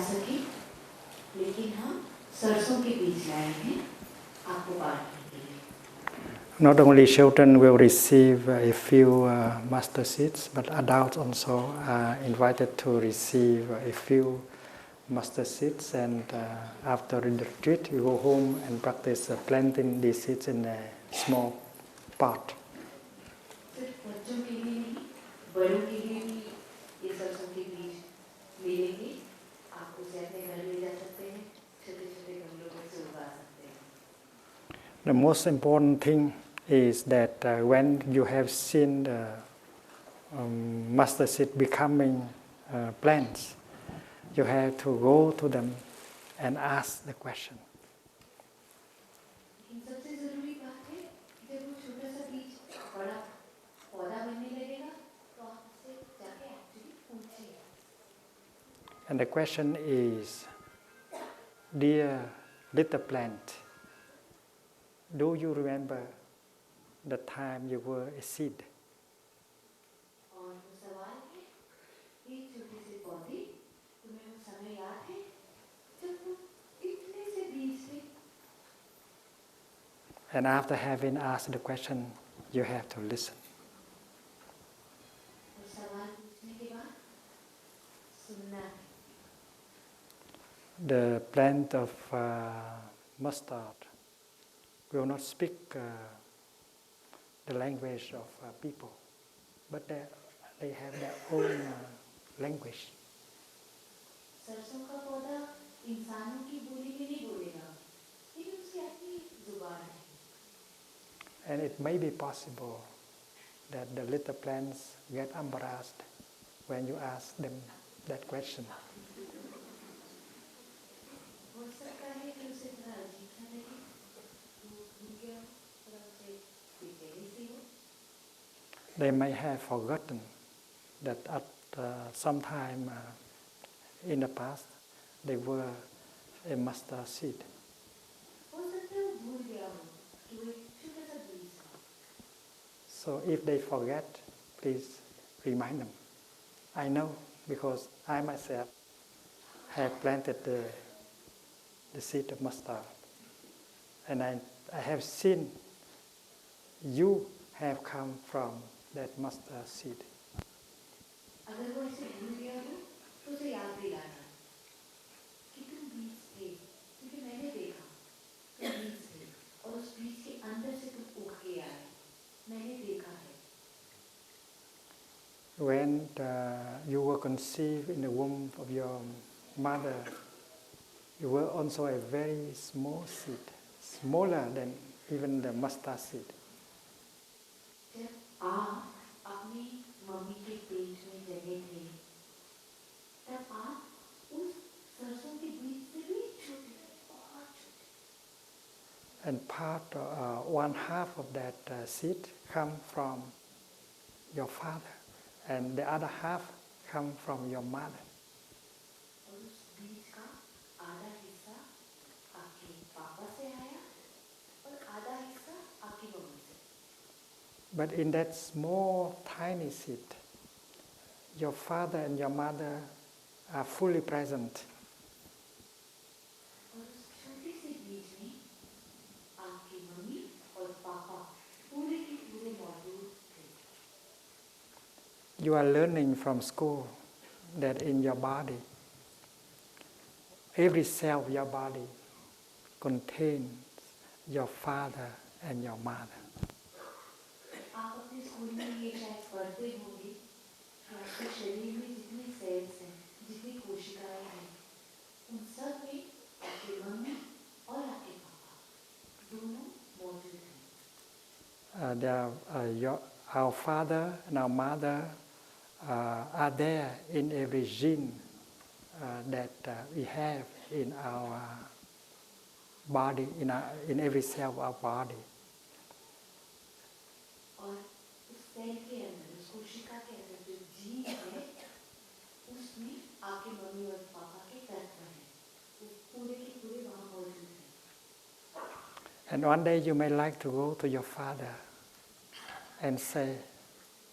सके, लेकिन हम सरसों के बीज लाए हैं आपको बांटने के लिए. Not only children will receive a few mustard seeds, but adults also are invited to receive a few mustard seeds. And after the retreat, you go home and practice planting these seeds in a small pot. सिर्फ बच्चों के लिए नहीं, बड़ों के लिए भी ये सरसों के बीज मिलेंगे. आप उसे अपने घर ले जा सकते हैं, छोटे-छोटे गमलों में से उगा सकते हैं. The most important thing is that when you have seen the mustard seed becoming plants, you have to go to them and ask the question. लेकिन सबसे जरूरी बात है कि जब वो छोटा सा बीज बड़ा पौधा बनने लगेगा, तो आप उससे जाके एक्चुअली पूछिए. And the question is, dear little plant, do you remember the time you were a seed? और वो सवाल है, एक छोटे से पौधे, तुम्हें वो समय याद है जब तुम इतने से बीज थे? And after having asked the question, you have to listen. और सवाल पूछने के बाद सुनना है. The plant of mustard will not speak the language of people, but they have their own language. सरसों का पौधा इंसानों की बोली में नहीं बोलेगा, लेकिन उसकी अपनी जुबान है. And it may be possible that the little plants get embarrassed when you ask them that question. हो सकता है कि उसे थोड़ा अजीब सा लगे, वो भूल गया हो, थोड़ा उसे बेचैनी सी हो. They may have forgotten that at some time in the past they were a mustard seed. हो सकता है वो भूल गया हो कि वो एक छोटा सा बीज था. So if they forget, please remind them. I know because I myself have planted the seed of mustard. And I have seen you have come from that mustard seed. अगर वो इसे भूल गया हो, तो उसे याद दिलाना कि तुम बीज थे, क्योंकि मैंने देखा तुम बीज थे और उस बीज के अंदर से तुम उग के आए. मैंने देखा है. When you were conceived in the womb of your mother, you were also a very small seed, smaller than even the mustard seed. जब आप अपनी मम्मी के पेट में जगे थे, तब आप उस सरसों के बीज से भी छोटे थे, बहुत छोटे. And part, one half of that seed come from your father, and the other half come from your mother. और उस बीज का आधा हिस्सा आपके पापा से आया और आधा हिस्सा आपकी मम्मी से. But in that small, tiny seed, your father and your mother are fully present. और उस छोटे से बीज में आपकी मम्मी और पापा पूरे के पूरे मौजूद थे. You are learning from school that in your body, every cell of your body contains your father and your mother. आप अपने स्कूल में ये शायद पढ़ते होंगे कि आपके शरीर में जितने सेल्स हैं, जितनी कोशिकाएं हैं, उन सब में आपकी मम्मी और आपके पापा दोनों मौजूद हैं. Our father and our mother are there in every gene that we have in our body, in every cell of our body. और उस सेल के अंदर, उस कोशिका के अंदर जो जीन है, उसमें आपके मम्मी और पापा के तत्व हैं, वो पूरे के पूरे वहाँ मौजूद हैं. And one day you may like to go to your father and say,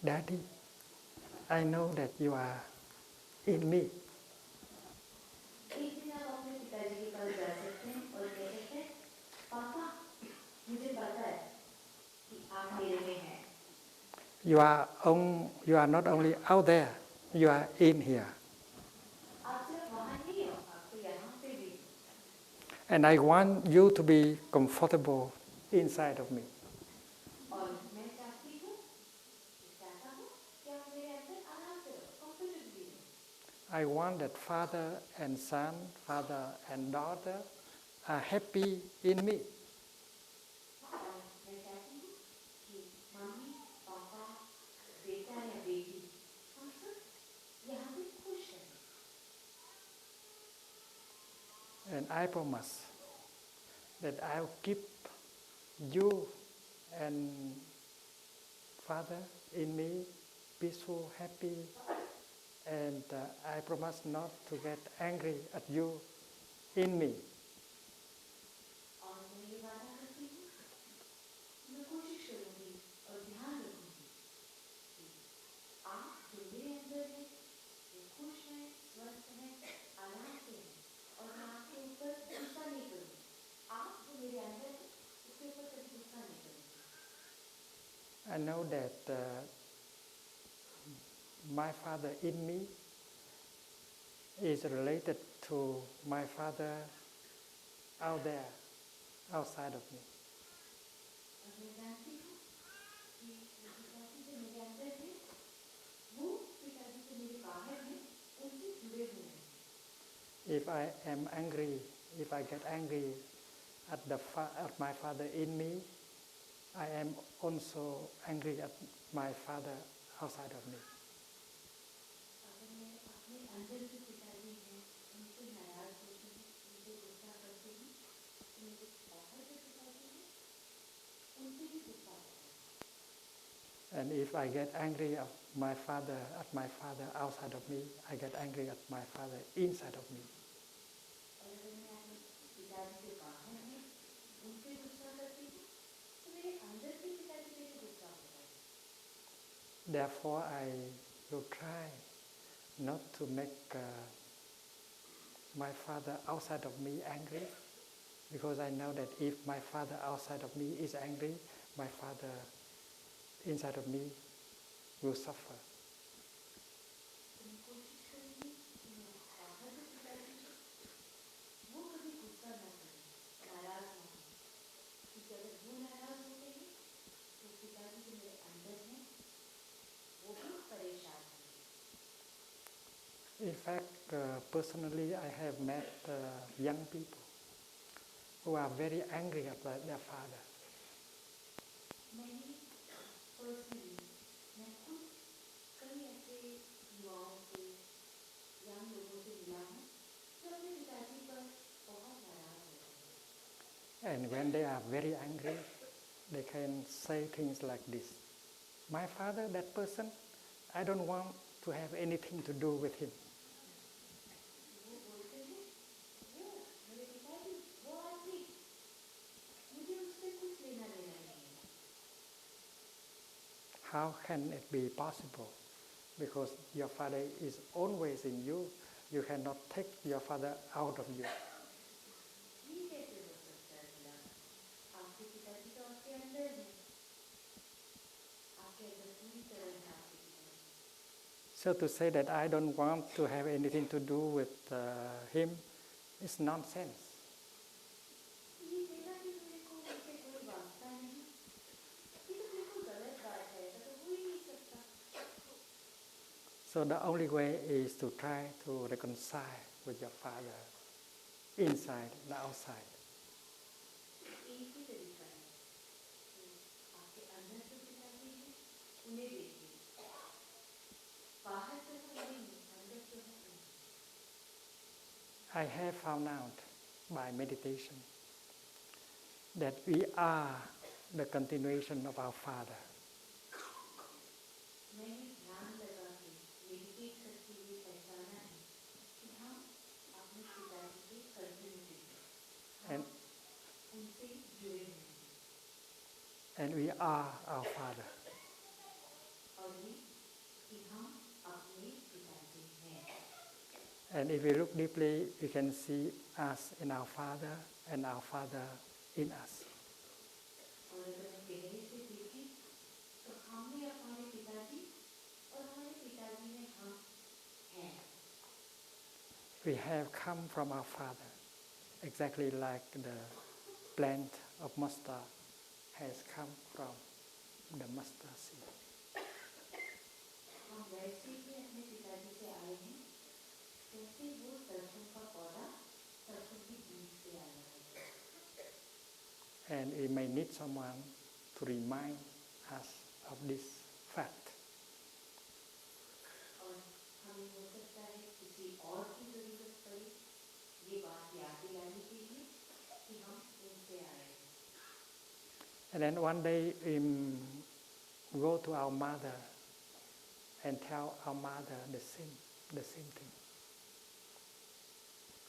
Daddy, I know that you are in me. एक You are not only out there, you are in here. आप सिर्फ वहाँ नहीं हो, आप तो यहाँ पे भी हो। And I want you to be comfortable inside of me. और मैं चाहता हूँ कि आप मेरे अंदर आराम से रहो, comfortably रहो। I want that father and son, father and daughter are happy in me. और मैं चाहती हूँ कि मम्मी, पापा, बेटा या बेटी, हम सब यहाँ पे खुश रहें। And I promise that I will keep you and father in me peaceful, happy, and I promise not to get angry at you in me. और मैं ये वादा करती हूँ, मैं कोशिश करूँगी और ध्यान रखूँगी कि आप जो मेरे अंदर हैं, वो खुश हैं, स्वस्थ हैं, आराम से हैं, और मैं आपके ऊपर गुस्सा नहीं करूँगी। आप जो मेरे अंदर हैं, उसके ऊपर कभी गुस्सा नहीं करूँगी। I know that my father in me is related to my father out there, outside of me. और मैं जानती हूँ कि जो पिताजी जो मेरे अंदर हैं, वो पिताजी जो मेरे बाहर हैं, उनसे जुड़े हुए हैं। If I am angry, if I get angry at my father in me, I am also angry at my father outside of me. अगर मैं अपने अंदर जो पिताजी हैं, उनसे नाराज होती हूँ, उनसे गुस्सा करती हूँ, तो मेरे बाहर जो पिताजी हैं, उनसे भी गुस्सा होता है। And if I get angry at my father outside of me, I get angry at my father inside of me. और अगर मैं अपने पिताजी जो बाहर हैं, उनसे गुस्सा करती हूँ, तो मेरे अंदर भी पिताजी पे भी गुस्सा होता है। Therefore, I will try not to make my father outside of me angry, because I know that if my father outside of me is angry, my father inside of me will suffer. तो मैं कोशिश करूँगी कि मैं बाहर जो पिताजी हैं, वो कभी गुस्सा ना करें, नाराज ना हो, क्योंकि अगर वो नाराज होते हैं, तो पिताजी जो मेरे अंदर हैं, वो भी परेशान होंगे। In fact, personally, I have met young people who are very angry at their father. मैंने पर्सनली, मैं खुद कई ऐसे युवाओं से, यंग लोगों से मिला हूँ, जो अपने पिताजी पर बहुत नाराज होते हैं। And when they are very angry, they can say things like this: "My father, that person, I don't want to have anything to do with him." वो बोलते हैं, वो मेरे पिताजी, वो आदमी, मुझे उससे कुछ लेना देना नहीं है। How can it be possible? Because your father is always in you. You cannot take your father out of you. ये कैसे हो सकता है भला? आपके पिताजी तो आपके अंदर हैं, आपके अंदर पूरी तरह है आपके पिताजी। So to say that I don't want to have anything to do with him is nonsense. ये कहना कि मेरे को उनसे कोई वास्ता नहीं, ये तो बिल्कुल गलत बात है, ऐसा तो हो ही नहीं सकता। So the only way is to try to reconcile with your father, inside and outside. एक ही तरीका है कि आपके अंदर जो पिताजी हैं, उन्हें देखिए, बाहर तो नहीं, अंदर जो है उन्हें। I have found out by meditation that we are the continuation of our father. मैंने ध्यान लगा के मेडिटेट करते हुए पहचाना है कि हम अपने पिताजी के कंटिन्यूटी हैं, And, हम उनसे जुड़े हुए हैं, and we are our father. और ये कि हम अपने पिताजी हैं। And if we look deeply, we can see us in our father and our father in us. और अगर हम गहरे से देखें, तो हमें हमारे we have come from our Father, exactly like the plant of mustard has come from the mustard seed. हम वैसे ही अपने पिताजी से आए हैं, जैसे वो सरसों का पौधा सरसों की बीज से आया है. And we may need someone to remind us of this fact. और हमें हो सकता है किसी और की जरूरत पड़े ये बात याद दिलाने के लिए कि हम उनसे आए हैं. And then one day we go to our mother and tell our mother the same thing.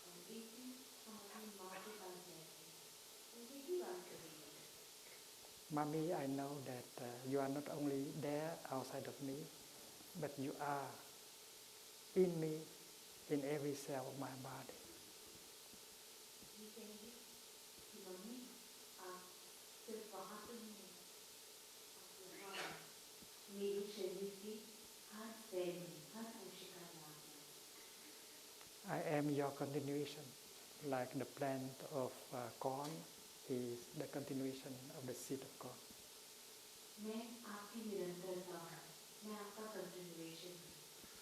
और एक दिन हम अपनी माँ के पास जाएंगे, तो यही बात करेंगे. Mommy, I know that you are not only there outside of me, but you are in me, in every cell of my body. ये कहेंगे कि मम्मी आप सिर्फ वहाँ तो नहीं हैं, आप यहाँ हैं, मेरे शरीर की हर सेल में, हर कोशिका में आप हैं. I am your continuation, like the plant of corn is the continuation of the seed of corn. मैं आपकी निरंतरता हूँ, मैं आपका कंटिन्यूएशन हूँ.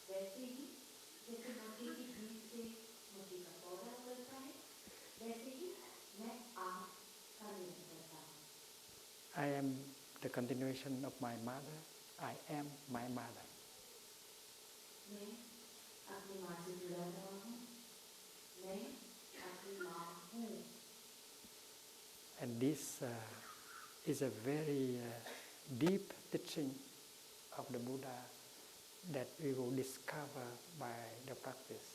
वैसे ही जैसे मक्के की बीज से मक्के का पौधा उगता है, वैसे ही मैं आपका निरंतरता हूँ. I am the continuation of my mother. I am my mother. मैं अपनी माँ से जुड़ा हुआ हूँ, मैं अपनी माँ हूँ. And this is a very deep teaching of the Buddha that we will discover by the practice.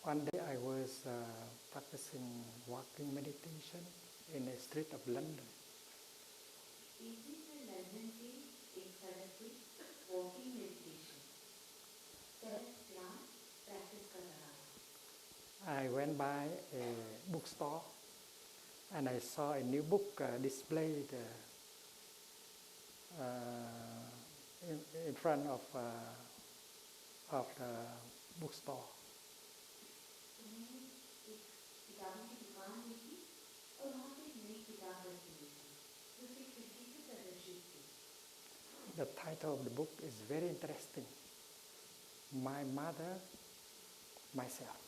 One day I was practicing walking meditation in a street of London. एक दिन मैं लंदन के एक सड़क पे वॉकिंग मेडिटेशन सेल्फ ध्यान practice कर रहा था. I went by a bookstore and I saw a new book displayed in front of the bookstore. तो मैंने एक किताबों की दुकान देखी और वहाँ पे एक नई किताब रखी हुई थी जो कि खिड़की से प्रदर्शित थी. The title of the book is very interesting. My Mother, Myself.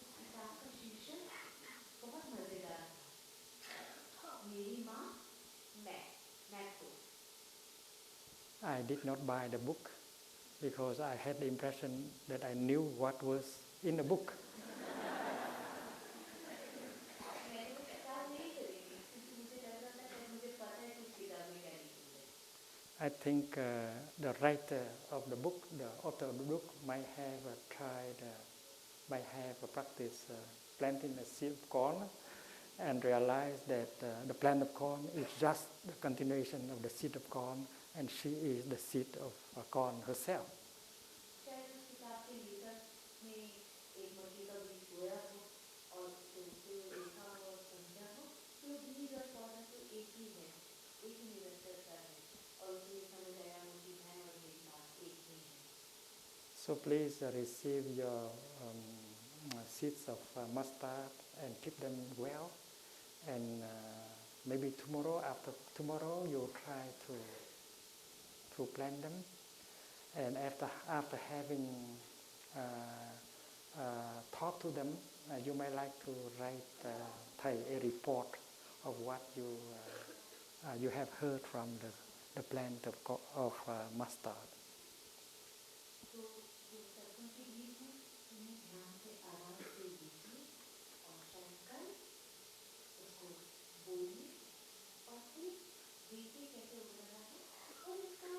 उस किताब का शीर्षक बहुत मजेदार था. मेरी माँ, मैं खुद. I did not buy the book because I had the impression that I knew what was in the book. मैंने वो किताब नहीं खरीदी क्योंकि मुझे लग रहा था कि मुझे पता है कि उस किताब में क्या लिखा है. I think the writer of the book, the author of the book, might have might have practiced planting a seed of corn and realized that the plant of corn is just the continuation of the seed of corn, and she is the seed of corn herself. शायद उस किताब के लेखक ने एक मक्के का बीज बोया हो और उसको देखा हो और समझा हो कि वो बीज और पौधा तो एक ही है, एक ही निरंतरता है, और उसे ये समझ आया हो कि मैं और मेरी माँ एक ही हैं. So please receive your seeds of mustard and keep them well. And maybe tomorrow, after tomorrow, you'll try to plant them. And after having talked to them, you may like to write a report of what you have heard from the plant of mustard. तो जो सरसों के बीज हैं उन्हें ध्यान से आराम से लीजिए और शायद कल उसको बोइए और फिर देखिए कैसे उग रहा है और उसका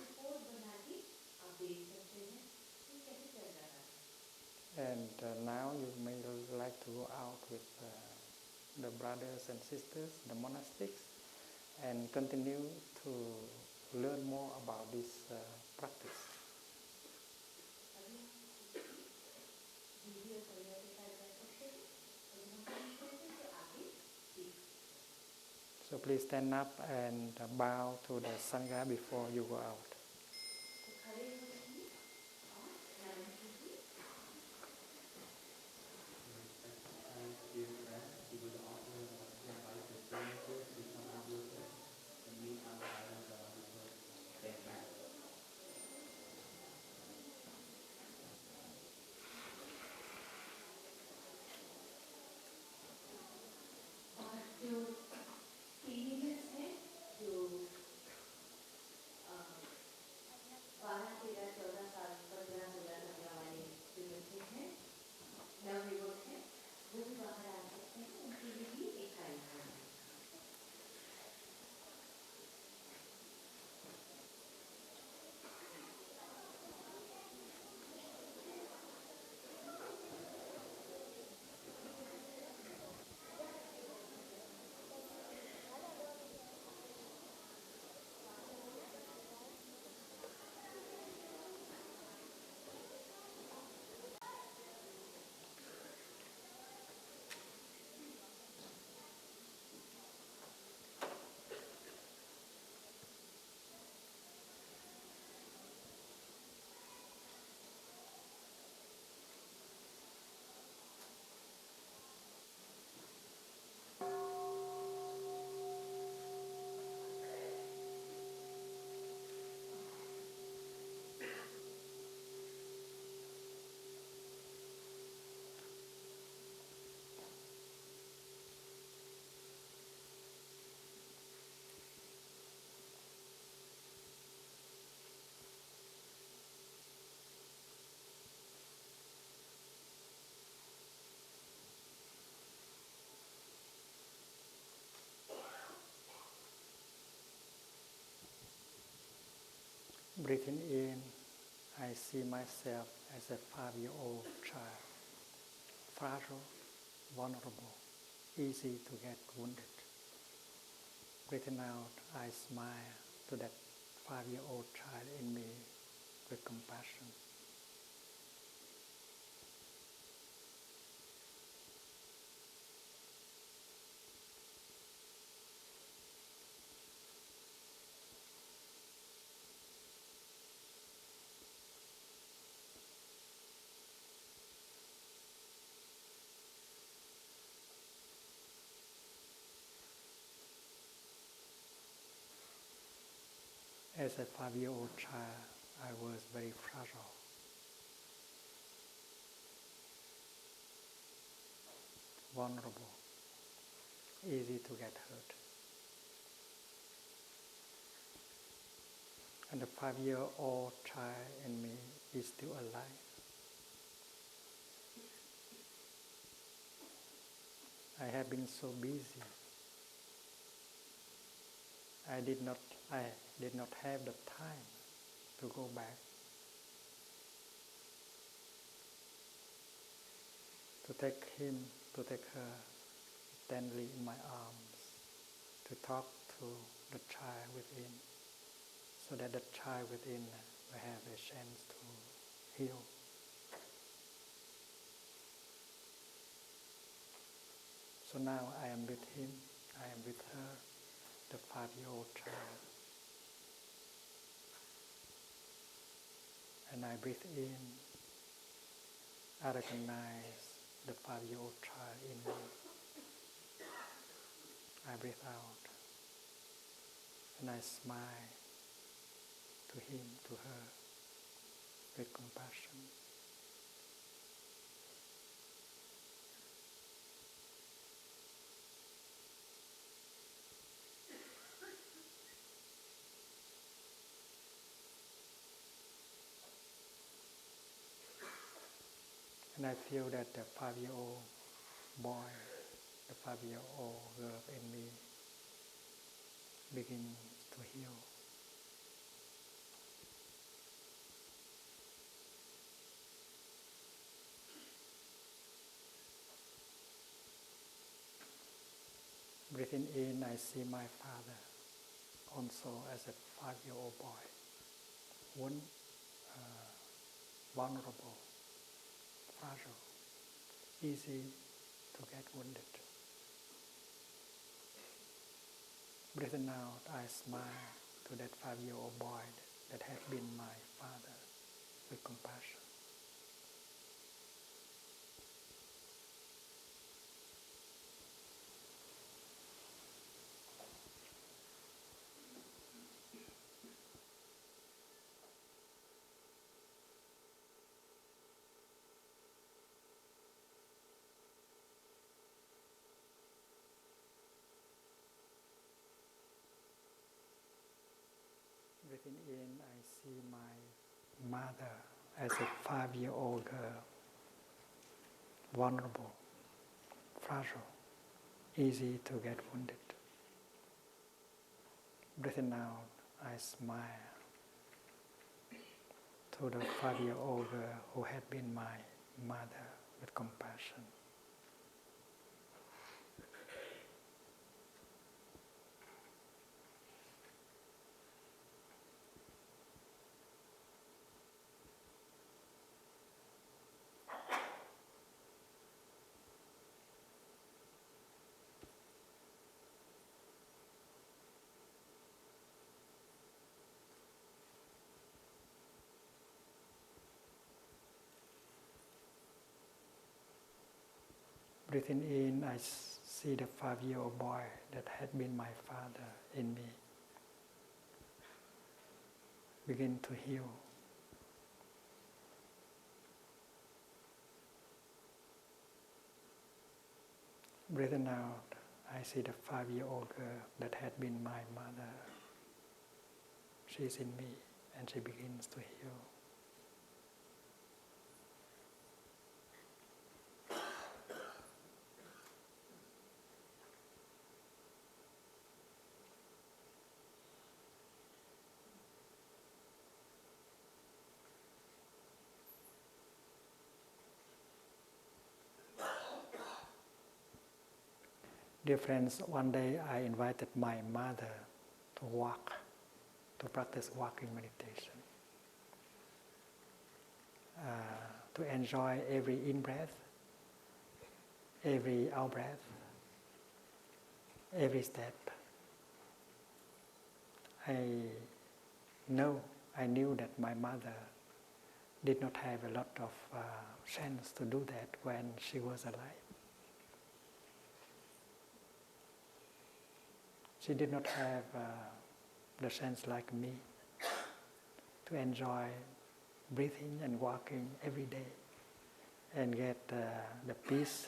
रिपोर्ट बना के आप देख सकते हैं कि कैसे चल रहा है. And now you may like to go out with the brothers and sisters, the monastics, and continue to learn more about this practice. अभी दीदी और परिवार के साथ जा सकते हैं और हम कैसे से आगे सीख सकते हैं. So please stand up and bow to the Sangha before you go out. तो खड़े हो Breathing in, I see myself as a 5-year-old child, fragile, vulnerable, easy to get wounded. Breathing out, I smile to that 5-year-old child in me with compassion. As a 5-year-old child, I was very fragile, vulnerable, easy to get hurt. And the 5-year-old child in me is still alive. I have been so busy. I did not have the time to go back, to take him, to take her tenderly in my arms, to talk to the child within, so that the child within will have a chance to heal. So now I am with him, I am with her, the 5-year-old child. And I breathe in, I recognize the 5-year-old child in me. I breathe out, and I smile to him, to her, with compassion. And I feel that the 5-year-old boy, the 5-year-old girl in me begins to heal. Breathing in, I see my father also as a 5-year-old boy, vulnerable, fragile, easy to get wounded. Breathing out, I smile to that 5-year-old boy that had been my father with compassion. Breathing in, I see my mother as a 5-year-old girl, vulnerable, fragile, easy to get wounded. Breathing out, I smile to the 5-year-old girl who had been my mother with compassion. Breathing in, I see the 5-year-old boy that had been my father in me begin to heal. Breathing out, I see the 5-year-old girl that had been my mother. She's in me and she begins to heal. Dear friends, one day I invited my mother to walk, to practice walking meditation, to enjoy every in-breath, every out-breath, every step. I knew that my mother did not have a lot of chance to do that when she was alive. She did not have the chance like me to enjoy breathing and walking every day and get the peace,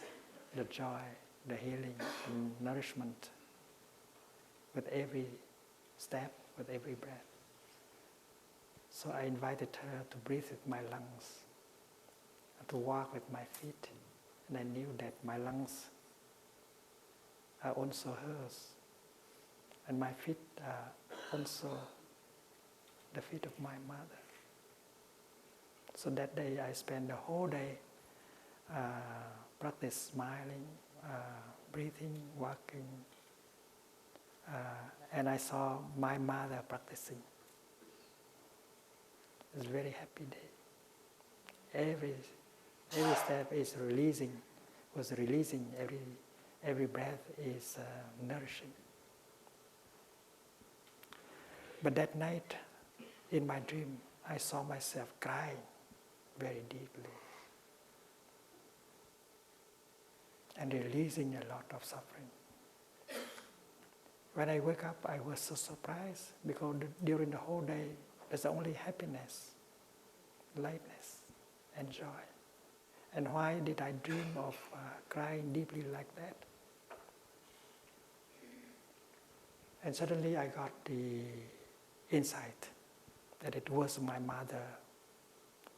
the joy, the healing and nourishment with every step, with every breath. So I invited her to breathe with my lungs, to walk with my feet, and I knew that my lungs are also hers, and my feet are also the feet of my mother. So that day I spent the whole day practice smiling, breathing, walking, and I saw my mother practicing. It was a very happy day. Every step is releasing, every breath is nourishing. But that night, in my dream, I saw myself crying very deeply and releasing a lot of suffering. When I wake up, I was so surprised because during the whole day, there's only happiness, lightness, and joy. And why did I dream of crying deeply like that? And suddenly I got the insight that it was my mother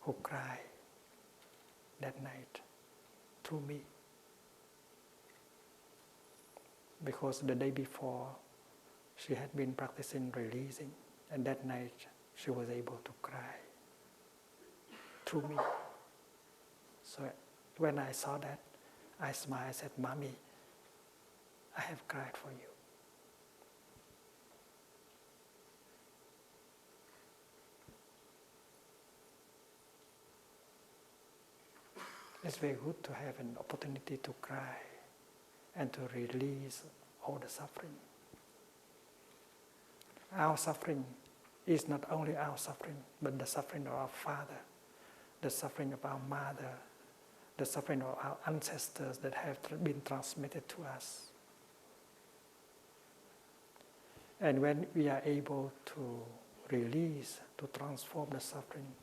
who cried that night through me. Because the day before, she had been practicing releasing, and that night she was able to cry through me. So when I saw that, I smiled, I said, "Mommy, I have cried for you." It's very good to have an opportunity to cry and to release all the suffering. Our suffering is not only our suffering, but the suffering of our father, the suffering of our mother, the suffering of our ancestors that have been transmitted to us. And when we are able to release, to transform the suffering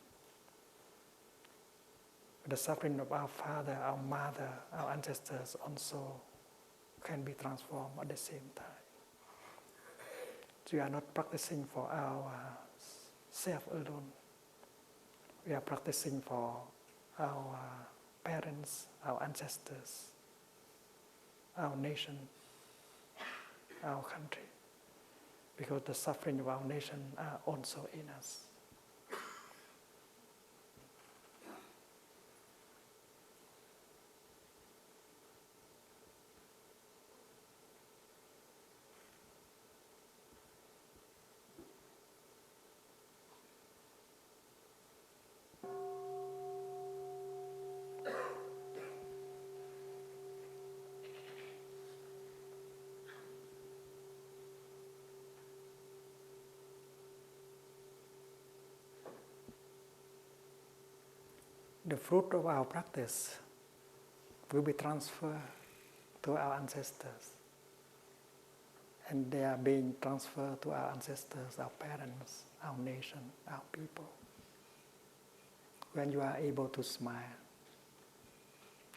of our father, our mother, our ancestors also can be transformed at the same time. So we are not practicing for our self alone. We are practicing for our parents, our ancestors, our nation, our country. Because the suffering of our nation are also in us. The fruit of our practice will be transferred to our ancestors. And they are being transferred to our ancestors, our parents, our nation, our people. When you are able to smile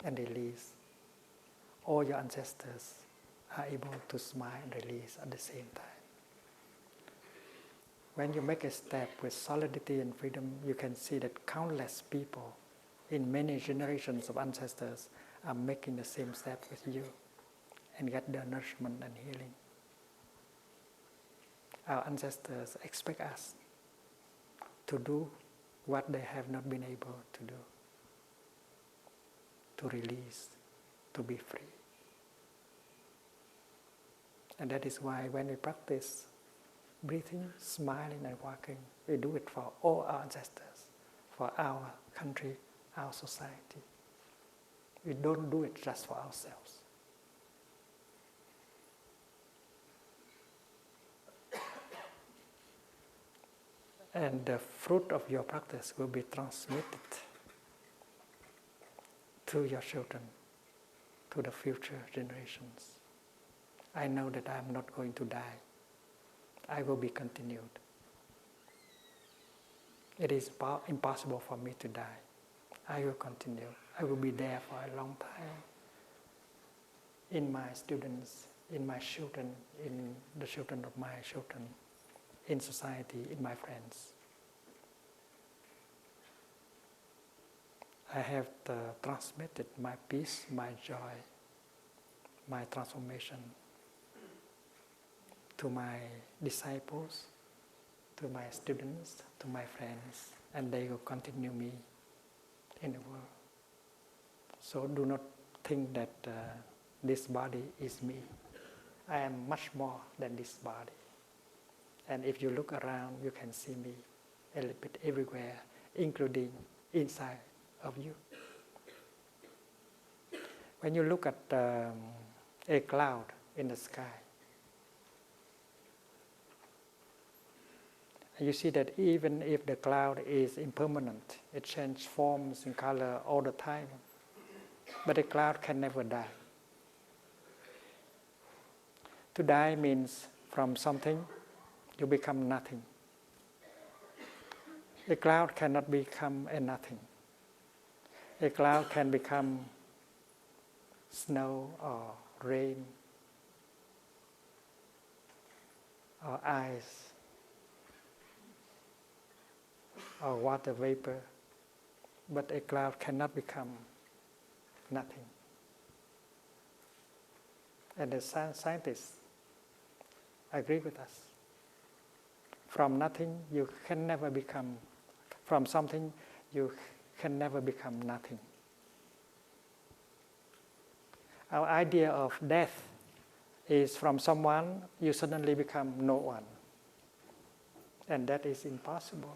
and release, all your ancestors are able to smile and release at the same time. When you make a step with solidity and freedom, you can see that countless people in many generations of ancestors are making the same step with you and get their nourishment and healing. Our ancestors expect us to do what they have not been able to do, to release, to be free. And that is why when we practice breathing, smiling and walking, we do it for all our ancestors, for our country, our society. We don't do it just for ourselves. And the fruit of your practice will be transmitted to your children, to the future generations. I know that I am not going to die. I will be continued. It is impossible for me to die. I will continue. I will be there for a long time. In my students, in my children, in the children of my children, in society, in my friends. I have transmitted my peace, my joy, my transformation to my disciples, to my students, to my friends, and they will continue me in the world. So do not think that this body is me. I am much more than this body. And if you look around, you can see me a little bit everywhere, including inside of you. When you look at a cloud in the sky, you see that even if the cloud is impermanent, it changes forms and color all the time, but a cloud can never die. To die means from something you become nothing. A cloud cannot become a nothing. A cloud can become snow or rain or ice or water vapor, but a cloud cannot become nothing. And the scientists agree with us. From nothing, you can never become, from something, you can never become nothing. Our idea of death is from someone, you suddenly become no one. And that is impossible.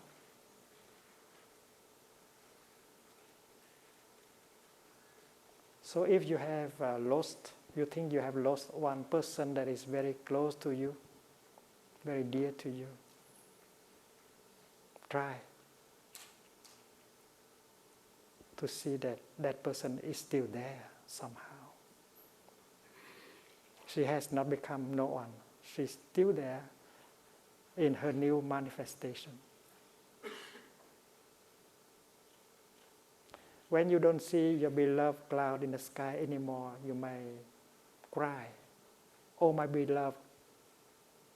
So if you have you think you have lost one person that is very close to you, very dear to you, try to see that that person is still there somehow. She has not become no one. She's still there in her new manifestation. When you don't see your beloved cloud in the sky anymore, you may cry, "Oh, my beloved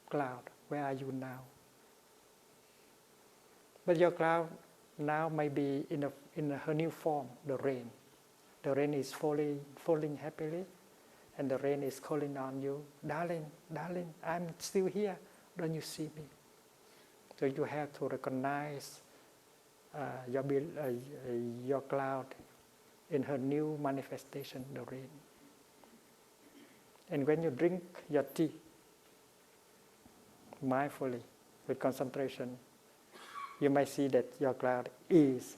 cloud, where are you now?" But your cloud now may be in her new form, the rain. The rain is falling happily, and the rain is calling on you, "Darling, darling, I'm still here. Don't you see me?" So you have to recognize your cloud in her new manifestation, the rain. And when you drink your tea mindfully, with concentration, you may see that your cloud is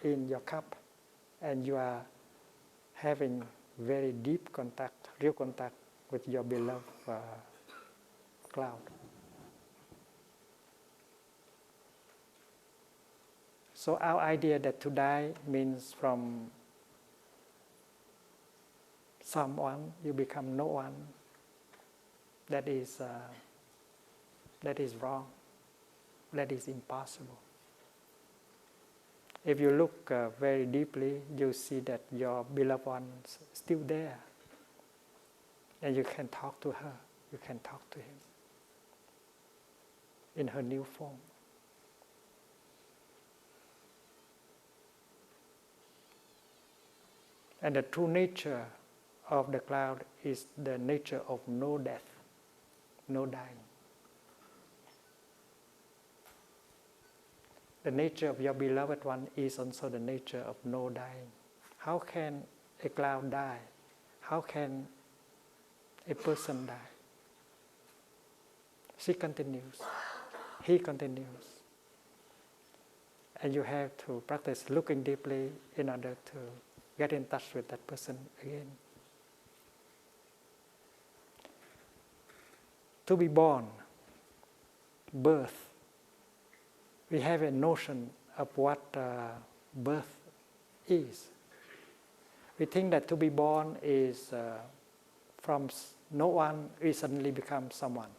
in your cup, and you are having very deep contact, real contact with your beloved cloud. So our idea that to die means from someone you become no one, that is wrong. That is impossible. If you look very deeply, you see that your beloved one is still there, and you can talk to her, you can talk to him in her new form. And the true nature of the cloud is the nature of no death, no dying. The nature of your beloved one is also the nature of no dying. How can a cloud die? How can a person die? She continues. He continues. And you have to practice looking deeply in order to get in touch with that person again. To be born, birth, we have a notion of what birth is. We think that to be born is from no one, we suddenly become someone.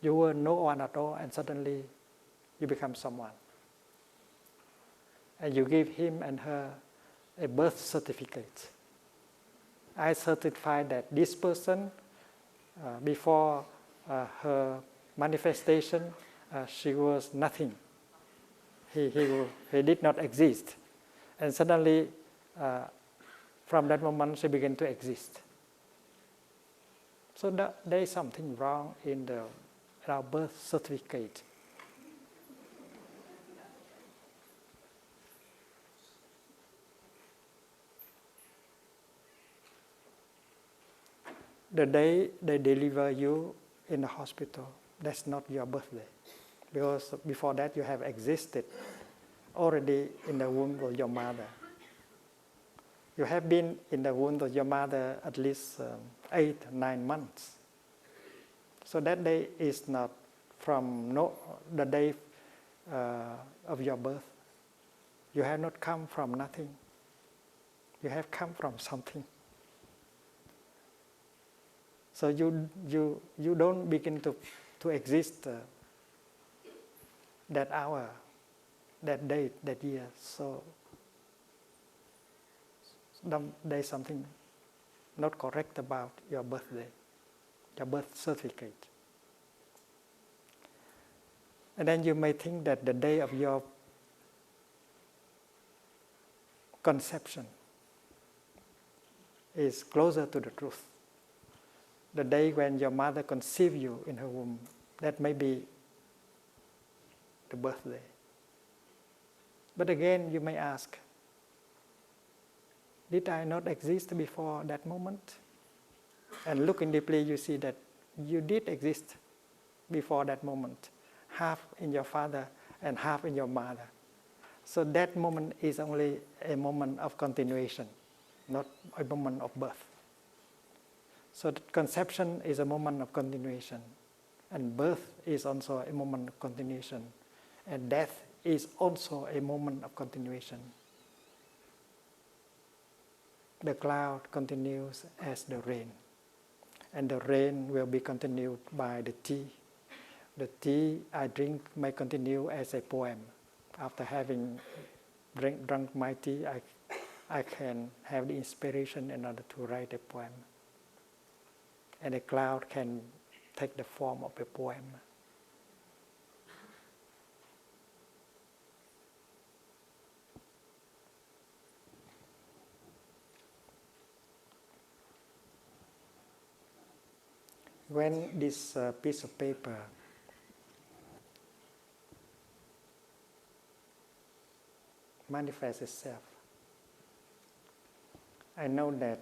You were no one at all, and suddenly you become someone. And you give him and her a birth certificate. I certify that this person, before her manifestation, she was nothing. He did not exist. And suddenly, from that moment, she began to exist. So there is something wrong in our birth certificate. The day they deliver you in the hospital, that's not your birthday. Because before that you have existed already in the womb of your mother. You have been in the womb of your mother at least 8, 9 months. So that day is not from the day of your birth. You have not come from nothing. You have come from something. So you don't begin to exist that hour, that day, that year. So there is something not correct about your birthday, your birth certificate. And then you may think that the day of your conception is closer to the truth. The day when your mother conceived you in her womb, that may be the birthday. But again, you may ask, did I not exist before that moment? And looking deeply, you see that you did exist before that moment, half in your father and half in your mother. So that moment is only a moment of continuation, not a moment of birth. So conception is a moment of continuation, and birth is also a moment of continuation, and death is also a moment of continuation. The cloud continues as the rain, and the rain will be continued by the tea. The tea I drink may continue as a poem. After having drunk my tea, I can have the inspiration in order to write a poem. And a cloud can take the form of a poem. When this piece of paper manifests itself, I know that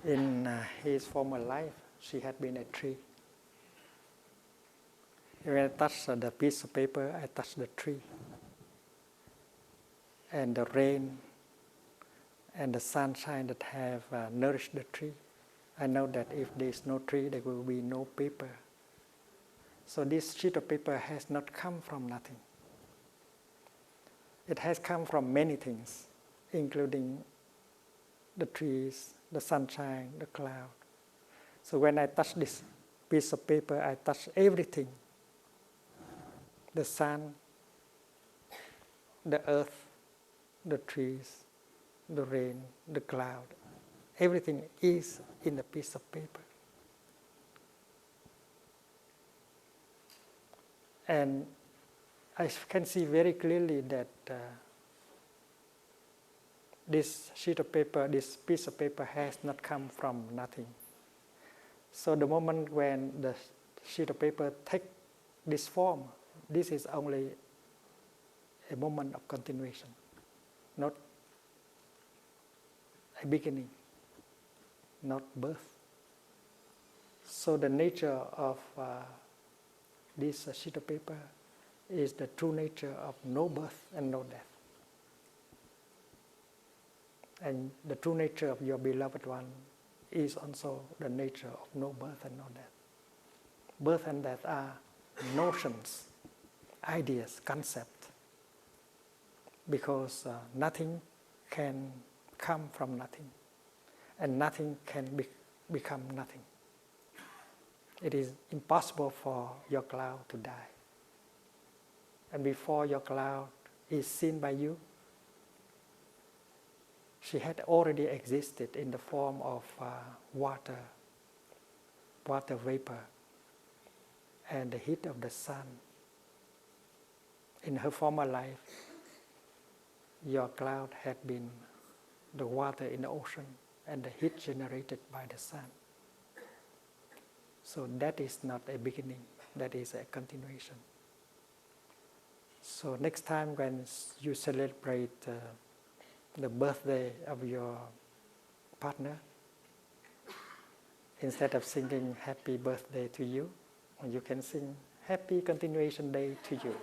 in his former life, she had been a tree. When I touch the piece of paper, I touch the tree. And the rain and the sunshine that have nourished the tree. I know that if there is no tree, there will be no paper. So this sheet of paper has not come from nothing. It has come from many things, including the trees, the sunshine, the cloud. So when I touch this piece of paper, I touch everything. The sun, the earth, the trees, the rain, the cloud. Everything is in the piece of paper. And I can see very clearly that this sheet of paper, this piece of paper has not come from nothing. So the moment when the sheet of paper takes this form, this is only a moment of continuation, not a beginning, not birth. So the nature of this sheet of paper is the true nature of no birth and no death. And the true nature of your beloved one is also the nature of no birth and no death. Birth and death are notions, ideas, concepts, because nothing can come from nothing, and nothing can become nothing. It is impossible for your cloud to die. And before your cloud is seen by you, she had already existed in the form of water vapor, and the heat of the sun. In her former life, your cloud had been the water in the ocean and the heat generated by the sun. So that is not a beginning, that is a continuation. So next time when you celebrate the birthday of your partner, instead of singing happy birthday to you, you can sing happy continuation day to you.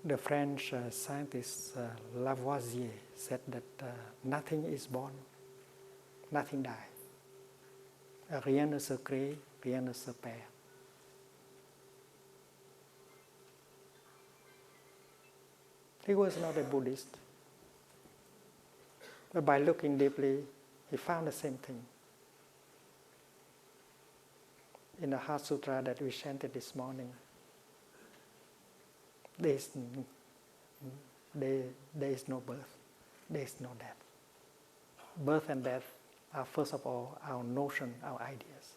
The French scientist Lavoisier said that nothing is born, nothing dies. Rien ne se crée, rien ne se perd. He was not a Buddhist, but by looking deeply, he found the same thing. In the Heart Sutra that we chanted this morning, there is no birth, there is no death. Birth and death are first of all our notion, our ideas.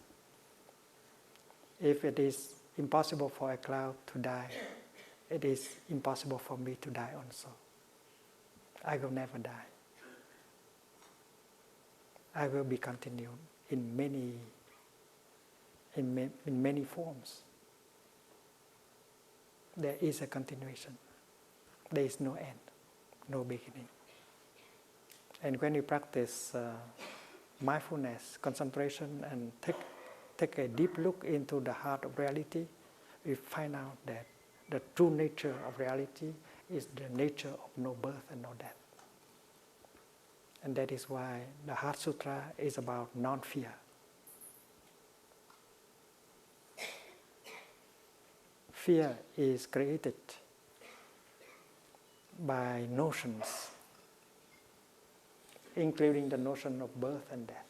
If it is impossible for a cloud to die, it is impossible for me to die also. I will never die. I will be continued in many forms. There is a continuation. There is no end, no beginning. And when you practice mindfulness, concentration, and take a deep look into the heart of reality, we find out that the true nature of reality is the nature of no birth and no death. And that is why the Heart Sutra is about non-fear. Fear is created by notions, including the notion of birth and death.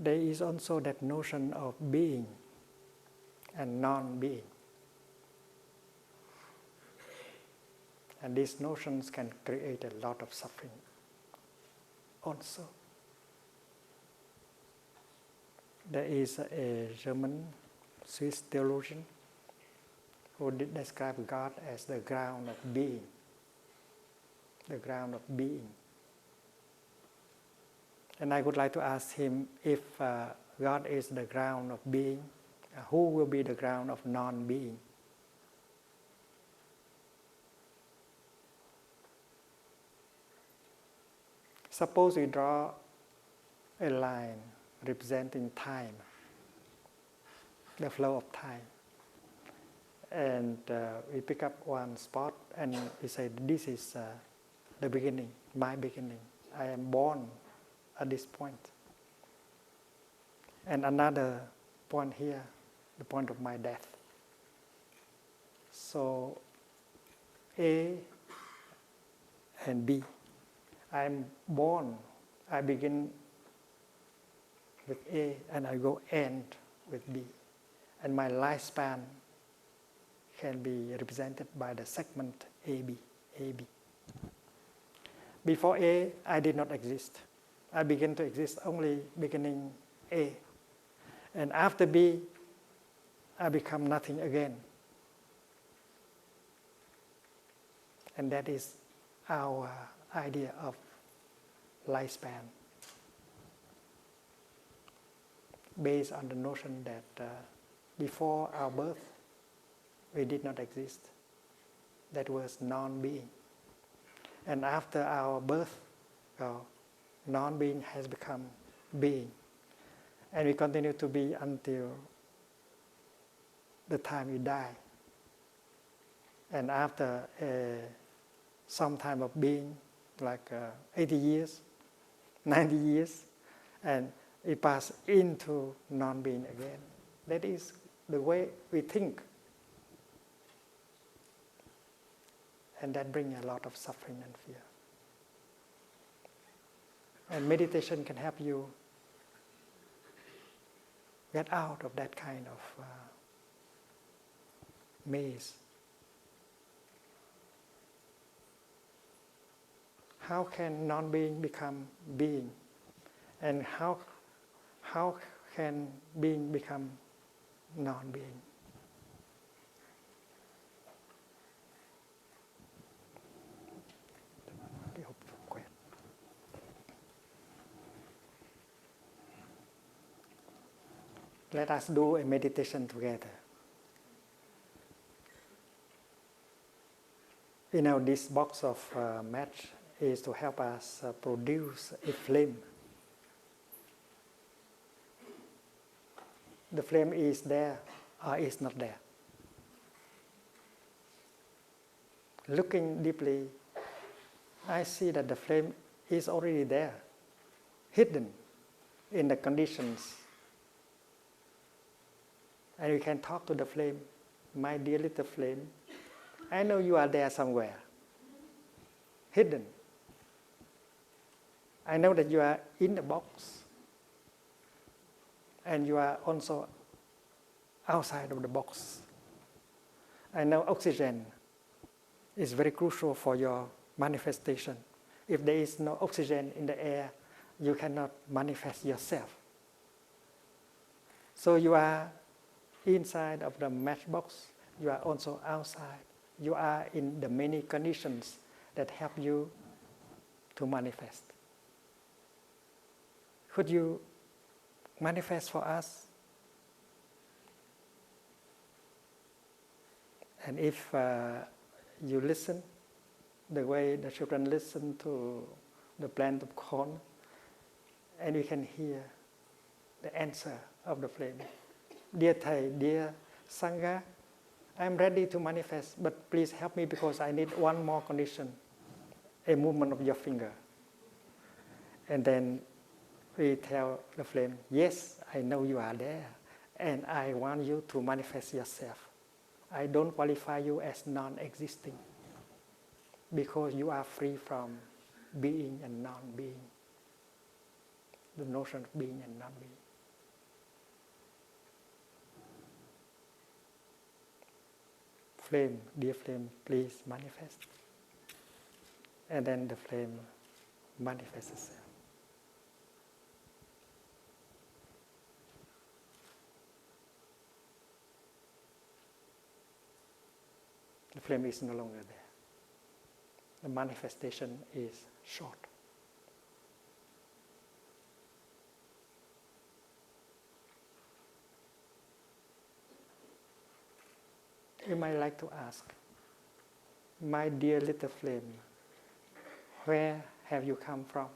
There is also that notion of being and non-being. And these notions can create a lot of suffering also. There is a German Swiss theologian who did describe God as the ground of being. The ground of being. And I would like to ask him, if God is the ground of being, who will be the ground of non-being? Suppose we draw a line representing time, the flow of time. And we pick up one spot and we say, this is the beginning, my beginning. I am born at this point. And another point here, the point of my death. So A and B. I'm born, I begin with A and I go end with B. And my lifespan can be represented by the segment AB. AB. Before A, I did not exist. I began to exist only beginning A. And after B, I become nothing again. And that is our idea of lifespan, based on the notion that before our birth, we did not exist. That was non-being. And after our birth, non-being has become being. And we continue to be until the time we die. And after some time of being, like 80 years, 90 years, and we pass into non-being again. That is the way we think. And that brings a lot of suffering and fear. And meditation can help you get out of that kind of maze. How can non-being become being? And how can being become non-being? Let us do a meditation together. This box of match is to help us produce a flame. The flame is there or is not there. Looking deeply, I see that the flame is already there, hidden in the conditions. And we can talk to the flame, my dear little flame, I know you are there somewhere, hidden. I know that you are in the box, and you are also outside of the box. I know oxygen is very crucial for your manifestation. If there is no oxygen in the air, you cannot manifest yourself. So you are inside of the matchbox, you are also outside. You are in the many conditions that help you to manifest. Could you manifest for us? And if you listen the way the children listen to the plant of corn, and you can hear the answer of the flame. Dear Thầy, dear Sangha, I am ready to manifest, but please help me because I need one more condition, a movement of your finger. And then we tell the flame, yes, I know you are there, and I want you to manifest yourself. I don't qualify you as non-existing because you are free from being and non-being, the notion of being and non-being. Flame, dear flame, please manifest. And then the flame manifests itself. The flame is no longer there. The manifestation is short. You might like to ask, my dear little flame, where have you come from?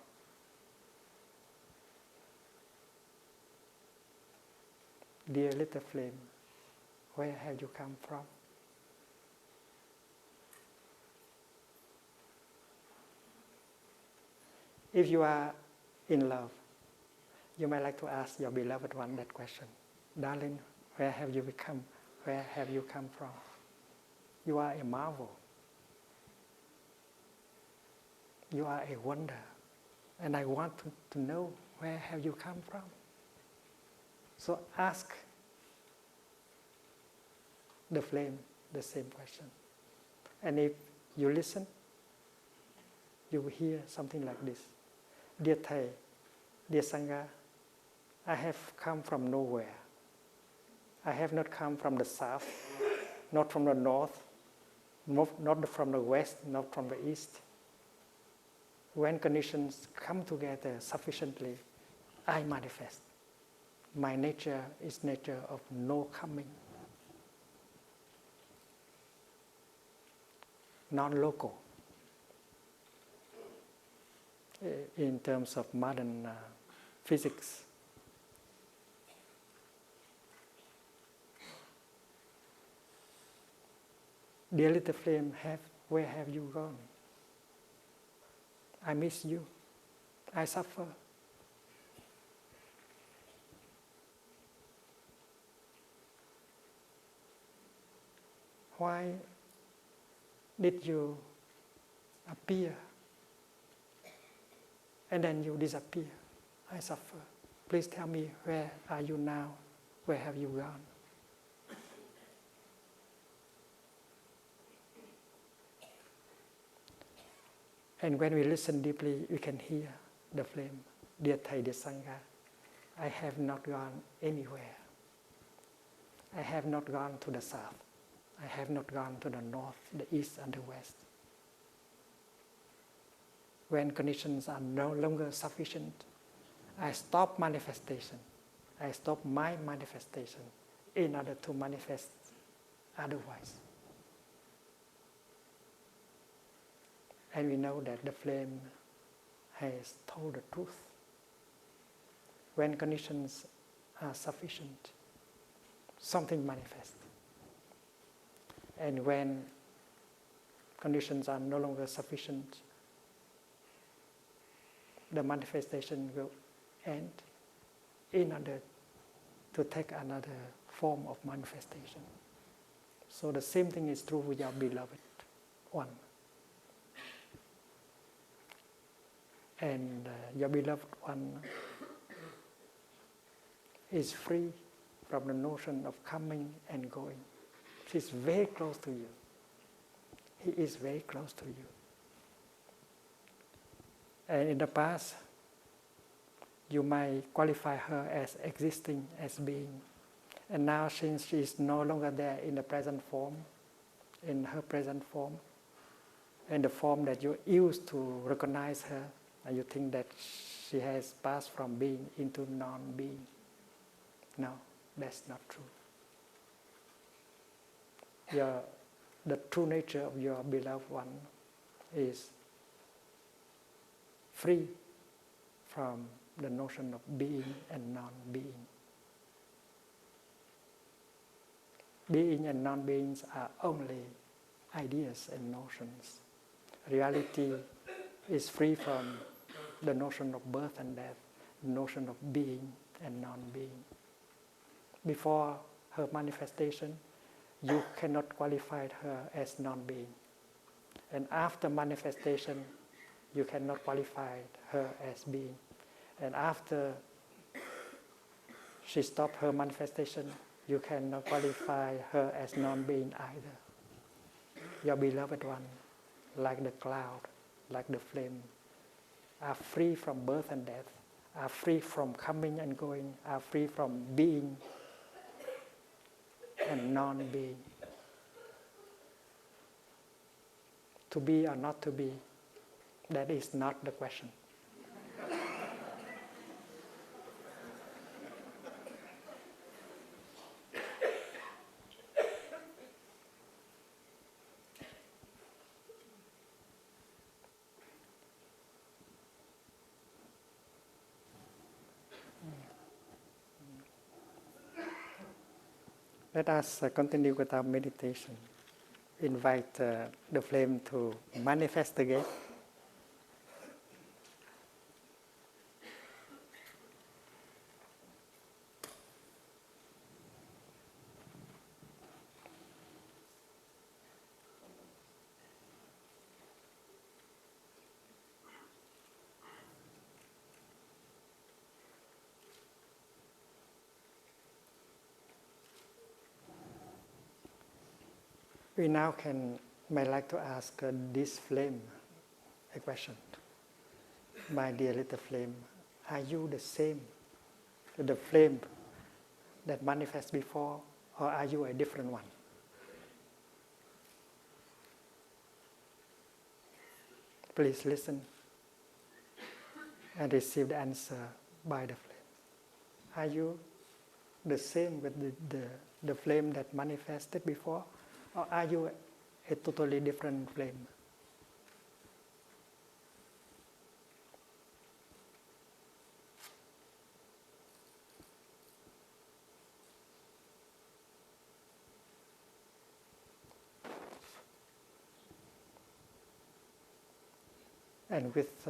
Dear little flame, where have you come from? If you are in love, you might like to ask your beloved one that question. Darling, where have you become? Where have you come from? You are a marvel. You are a wonder. And I want to know where have you come from. So ask the flame the same question. And if you listen, you will hear something like this. Dear Thầy, dear Sangha, I have come from nowhere. I have not come from the south, not from the north, not from the west, not from the east. When conditions come together sufficiently, I manifest. My nature is nature of no coming, non-local. In terms of modern physics, dear little flame, where have you gone? I miss you. I suffer. Why did you appear and then you disappear? I suffer. Please tell me, where are you now? Where have you gone? And when we listen deeply, we can hear the flame. Dear Thầy, dear Sangha, I have not gone anywhere. I have not gone to the south. I have not gone to the north, the east, and the west. When conditions are no longer sufficient, I stop manifestation. I stop my manifestation in order to manifest otherwise. And we know that the flame has told the truth. When conditions are sufficient, something manifests. And when conditions are no longer sufficient, the manifestation will end in order to take another form of manifestation. So the same thing is true with your beloved one. And your beloved one is free from the notion of coming and going. She's very close to you. He is very close to you. And in the past, you might qualify her as existing, as being. And now, since she is no longer there in the present form, in her present form, and the form that you used to recognize her, and you think that she has passed from being into non-being. No, that's not true. The true nature of your beloved one is free from the notion of being and non-being. Being and non-beings are only ideas and notions. Reality is free from the notion of birth and death, the notion of being and non-being. Before her manifestation, you cannot qualify her as non-being. And after manifestation, you cannot qualify her as being. And after she stopped her manifestation, you cannot qualify her as non-being either. Your beloved one, like the cloud, like the flame, are free from birth and death, are free from coming and going, are free from being and non-being. To be or not to be, that is not the question. Let us continue with our meditation. Invite the flame to manifest again. We now may like to ask this flame a question. My dear little flame, are you the same with the flame that manifests before, or are you a different one? Please listen and receive the answer by the flame. Are you the same with the flame that manifested before, or are you a totally different flame? And with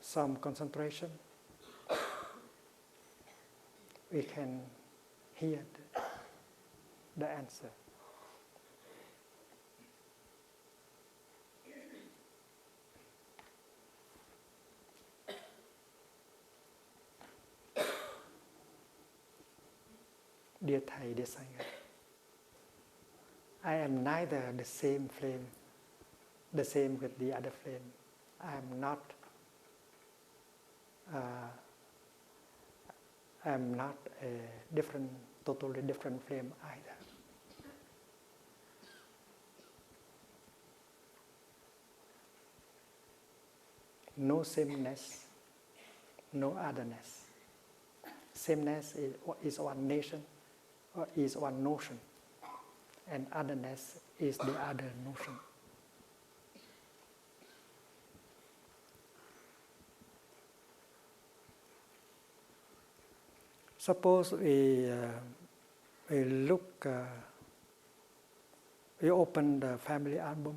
some concentration, we can hear the answer. Dear Thầy, dear Sangha, I am neither the same flame, the same with the other flame. I am not a different, totally different flame either. No sameness, no otherness. Sameness is one nation, or is one notion, and otherness is the other notion. Suppose we look, we open the family album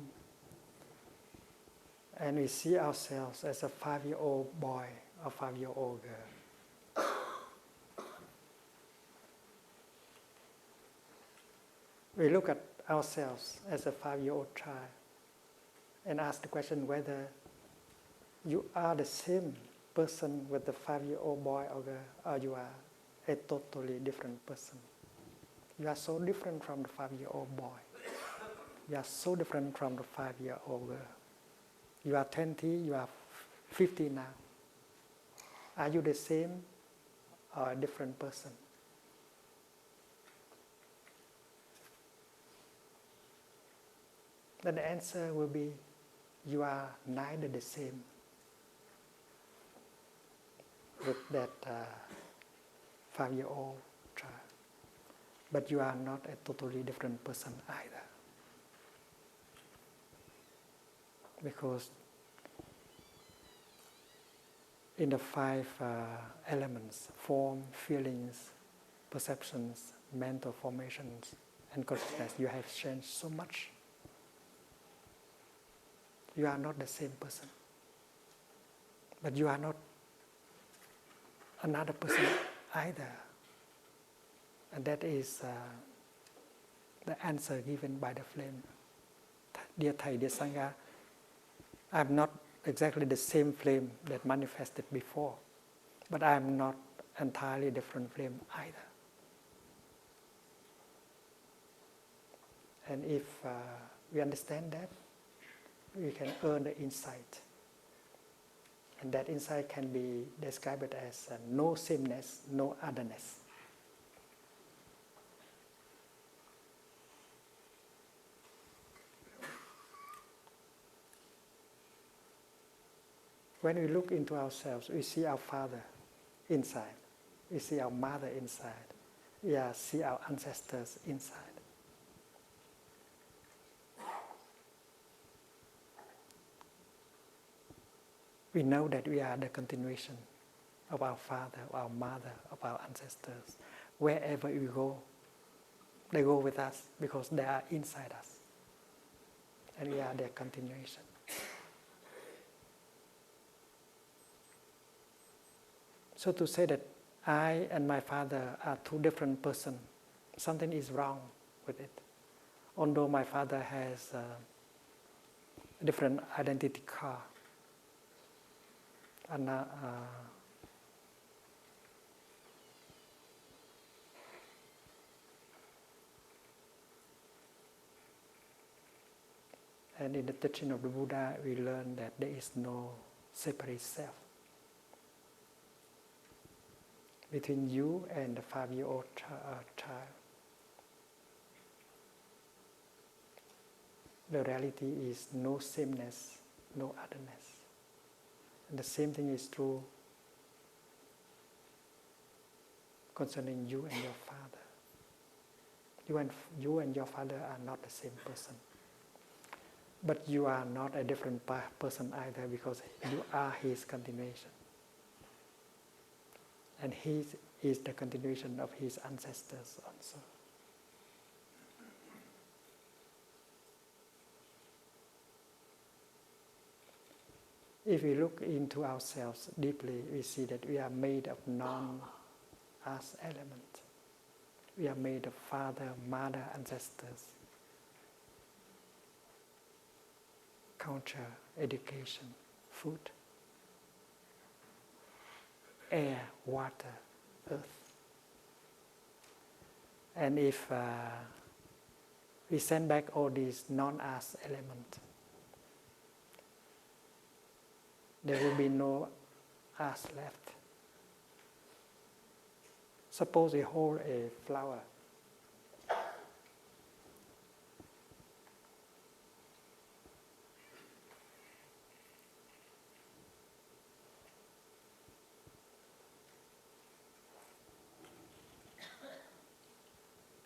and we see ourselves as a 5-year-old boy or 5-year-old girl. We look at ourselves as a 5-year-old child and ask the question whether you are the same person with the 5-year-old boy or girl, or you are a totally different person. You are so different from the 5-year-old boy. You are so different from the 5-year-old girl. You are 20, you are 50 now. Are you the same or a different person? Then the answer will be, you are neither the same with that 5-year-old child, but you are not a totally different person either. Because in the 5 elements, form, feelings, perceptions, mental formations, and consciousness, you have changed so much. You are not the same person. But you are not another person either. And that is the answer given by the flame. Dear Thầy, dear Sangha, I am not exactly the same flame that manifested before, but I am not entirely different flame either. And if we understand that, we can earn the insight. And that insight can be described as no sameness, no otherness. When we look into ourselves, we see our father inside. We see our mother inside. We see our ancestors inside. We know that we are the continuation of our father, of our mother, of our ancestors. Wherever we go, they go with us because they are inside us. And we are their continuation. So to say that I and my father are two different persons, something is wrong with it. Although my father has a different identity card, and And in the teaching of the Buddha, we learn that there is no separate self between you and the 5-year-old child. The reality is no sameness, no otherness. And the same thing is true concerning you and your father. You and your father are not the same person. But you are not a different person either, because you are his continuation. And he is the continuation of his ancestors also. If we look into ourselves deeply, we see that we are made of non-us elements. We are made of father, mother, ancestors, culture, education, food, air, water, earth. And if we send back all these non-us elements, there will be no us left. Suppose we hold a flower.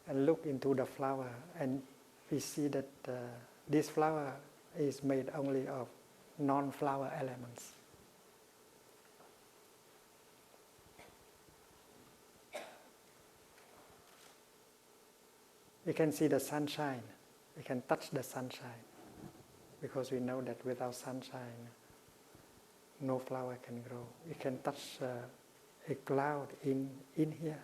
And look into the flower, and we see that this flower is made only of non-flower elements. We can see the sunshine, we can touch the sunshine, because we know that without sunshine, no flower can grow. We can touch a cloud in here.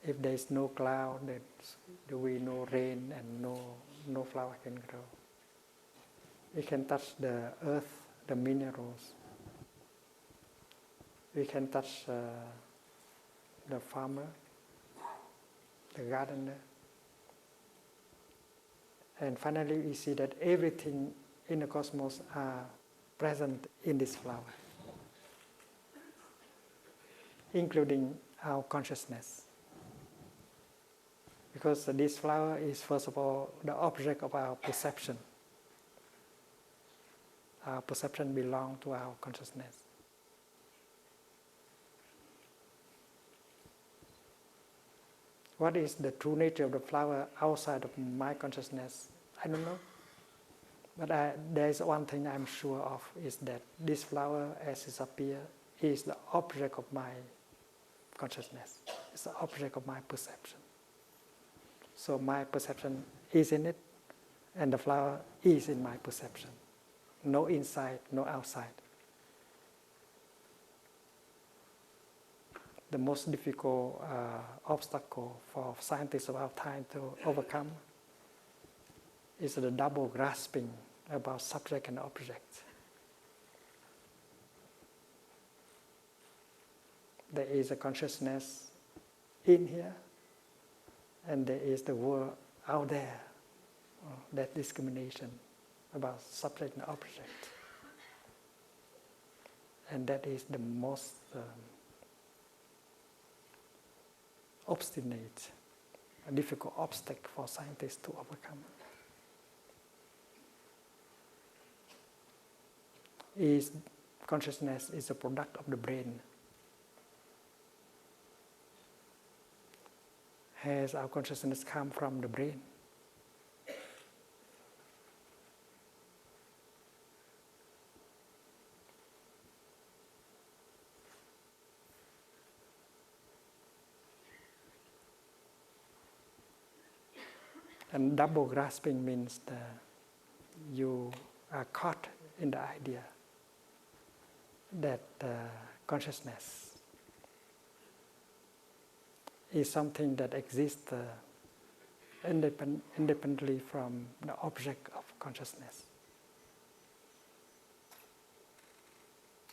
If there is no cloud, there will be no rain and no flower can grow. We can touch the earth, the minerals. We can touch the farmer, the gardener. And finally we see that everything in the cosmos are present in this flower, including our consciousness. Because this flower is, first of all, the object of our perception. Our perception belongs to our consciousness. What is the true nature of the flower outside of my consciousness? I don't know. But there is one thing I'm sure of, is that this flower, as it appears, is the object of my consciousness. It's the object of my perception. So my perception is in it, and the flower is in my perception. No inside, no outside. The most difficult obstacle for scientists of our time to overcome is the double grasping about subject and object. There is a consciousness in here, and there is the world out there, that discrimination about subject and object. And that is the most obstinate and difficult obstacle for scientists to overcome. Consciousness is a product of the brain. Has our consciousness come from the brain? And double grasping means that you are caught in the idea that consciousness is something that exists independently from the object of consciousness.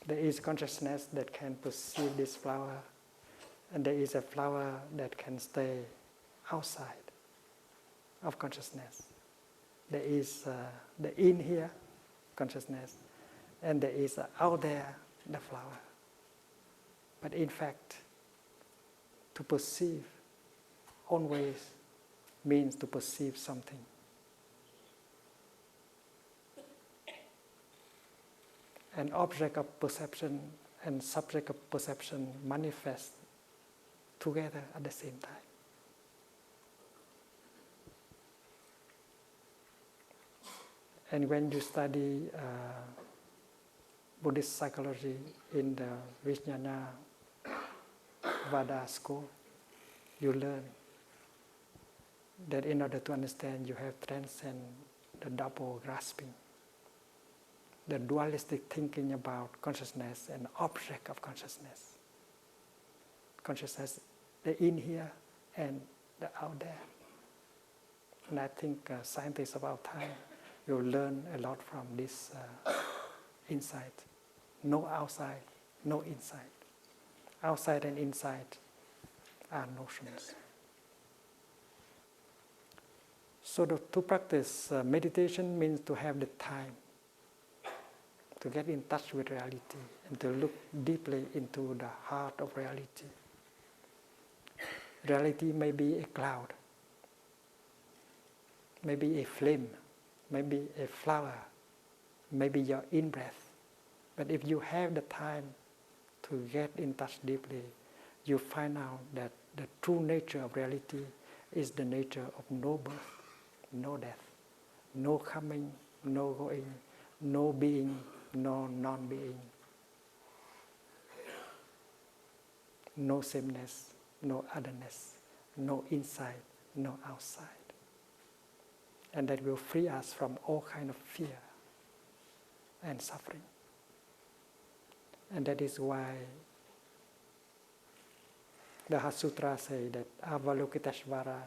There is consciousness that can perceive this flower, and there is a flower that can stay outside of consciousness. There is the in here consciousness, and there is out there the flower. But in fact, to perceive always means to perceive something. An object of perception and subject of perception manifest together at the same time. And when you study Buddhist psychology in the Vijnana Vada school, you learn that in order to understand, you have to transcend the double grasping, the dualistic thinking about consciousness and object of consciousness. Consciousness, the in here and the out there. And I think scientists of our time will learn a lot from this insight. No outside, no inside. Outside and inside are notions. So to practice meditation means to have the time to get in touch with reality and to look deeply into the heart of reality. Reality may be a cloud, maybe a flame, maybe a flower, maybe your in-breath. But if you have the time to get in touch deeply, you find out that the true nature of reality is the nature of no birth, no death, no coming, no going, no being, no non-being, no sameness, no otherness, no inside, no outside. And that will free us from all kind of fear and suffering. And that is why the Sutra say that Avalokiteshvara,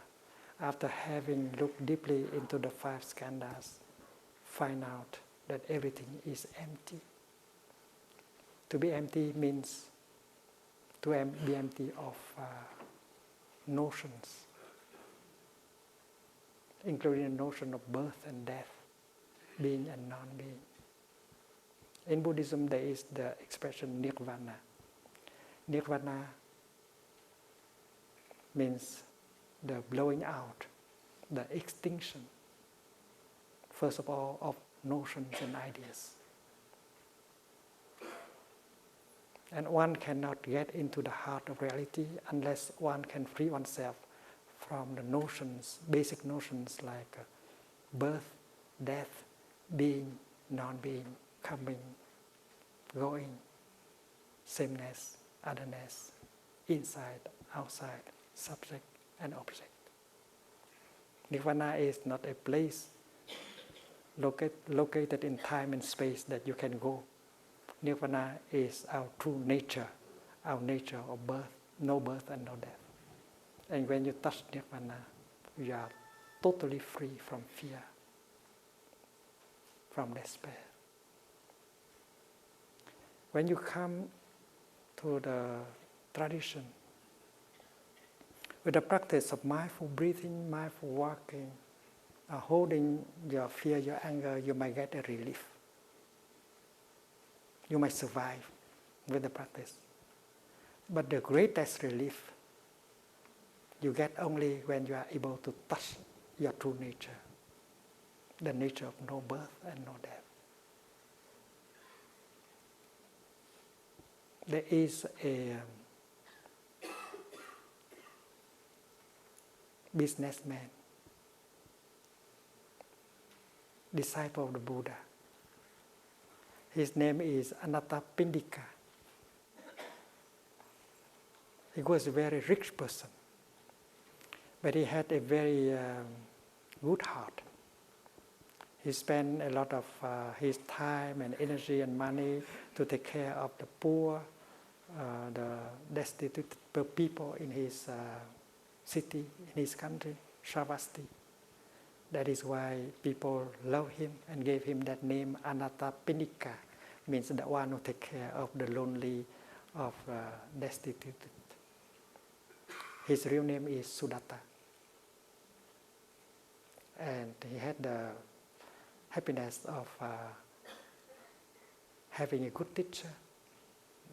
after having looked deeply into the 5 skandhas, find out that everything is empty. To be empty means to be empty of notions, including the notion of birth and death, being and non-being. In Buddhism, there is the expression nirvana. Nirvana means the blowing out, the extinction, first of all, of notions and ideas. And one cannot get into the heart of reality unless one can free oneself from the notions, basic notions like birth, death, being, non-being, coming, going, sameness, otherness, inside, outside, subject and object. Nirvana is not a place located in time and space that you can go. Nirvana is our true nature, our nature of birth, no birth and no death. And when you touch Nirvana, you are totally free from fear, from despair. When you come to the tradition, with the practice of mindful breathing, mindful walking, holding your fear, your anger, you might get a relief. You might survive with the practice. But the greatest relief you get only when you are able to touch your true nature, the nature of no birth and no death. There is a businessman, disciple of the Buddha. His name is Anathapindika. He was a very rich person, but he had a very good heart. He spent a lot of his time and energy and money to take care of the poor, the destitute people in his city, in his country, Sravasti. That is why people love him and gave him that name, Anathapindika, means the one who takes care of the lonely, of destitute. His real name is Sudatta. and he had the happiness of having a good teacher,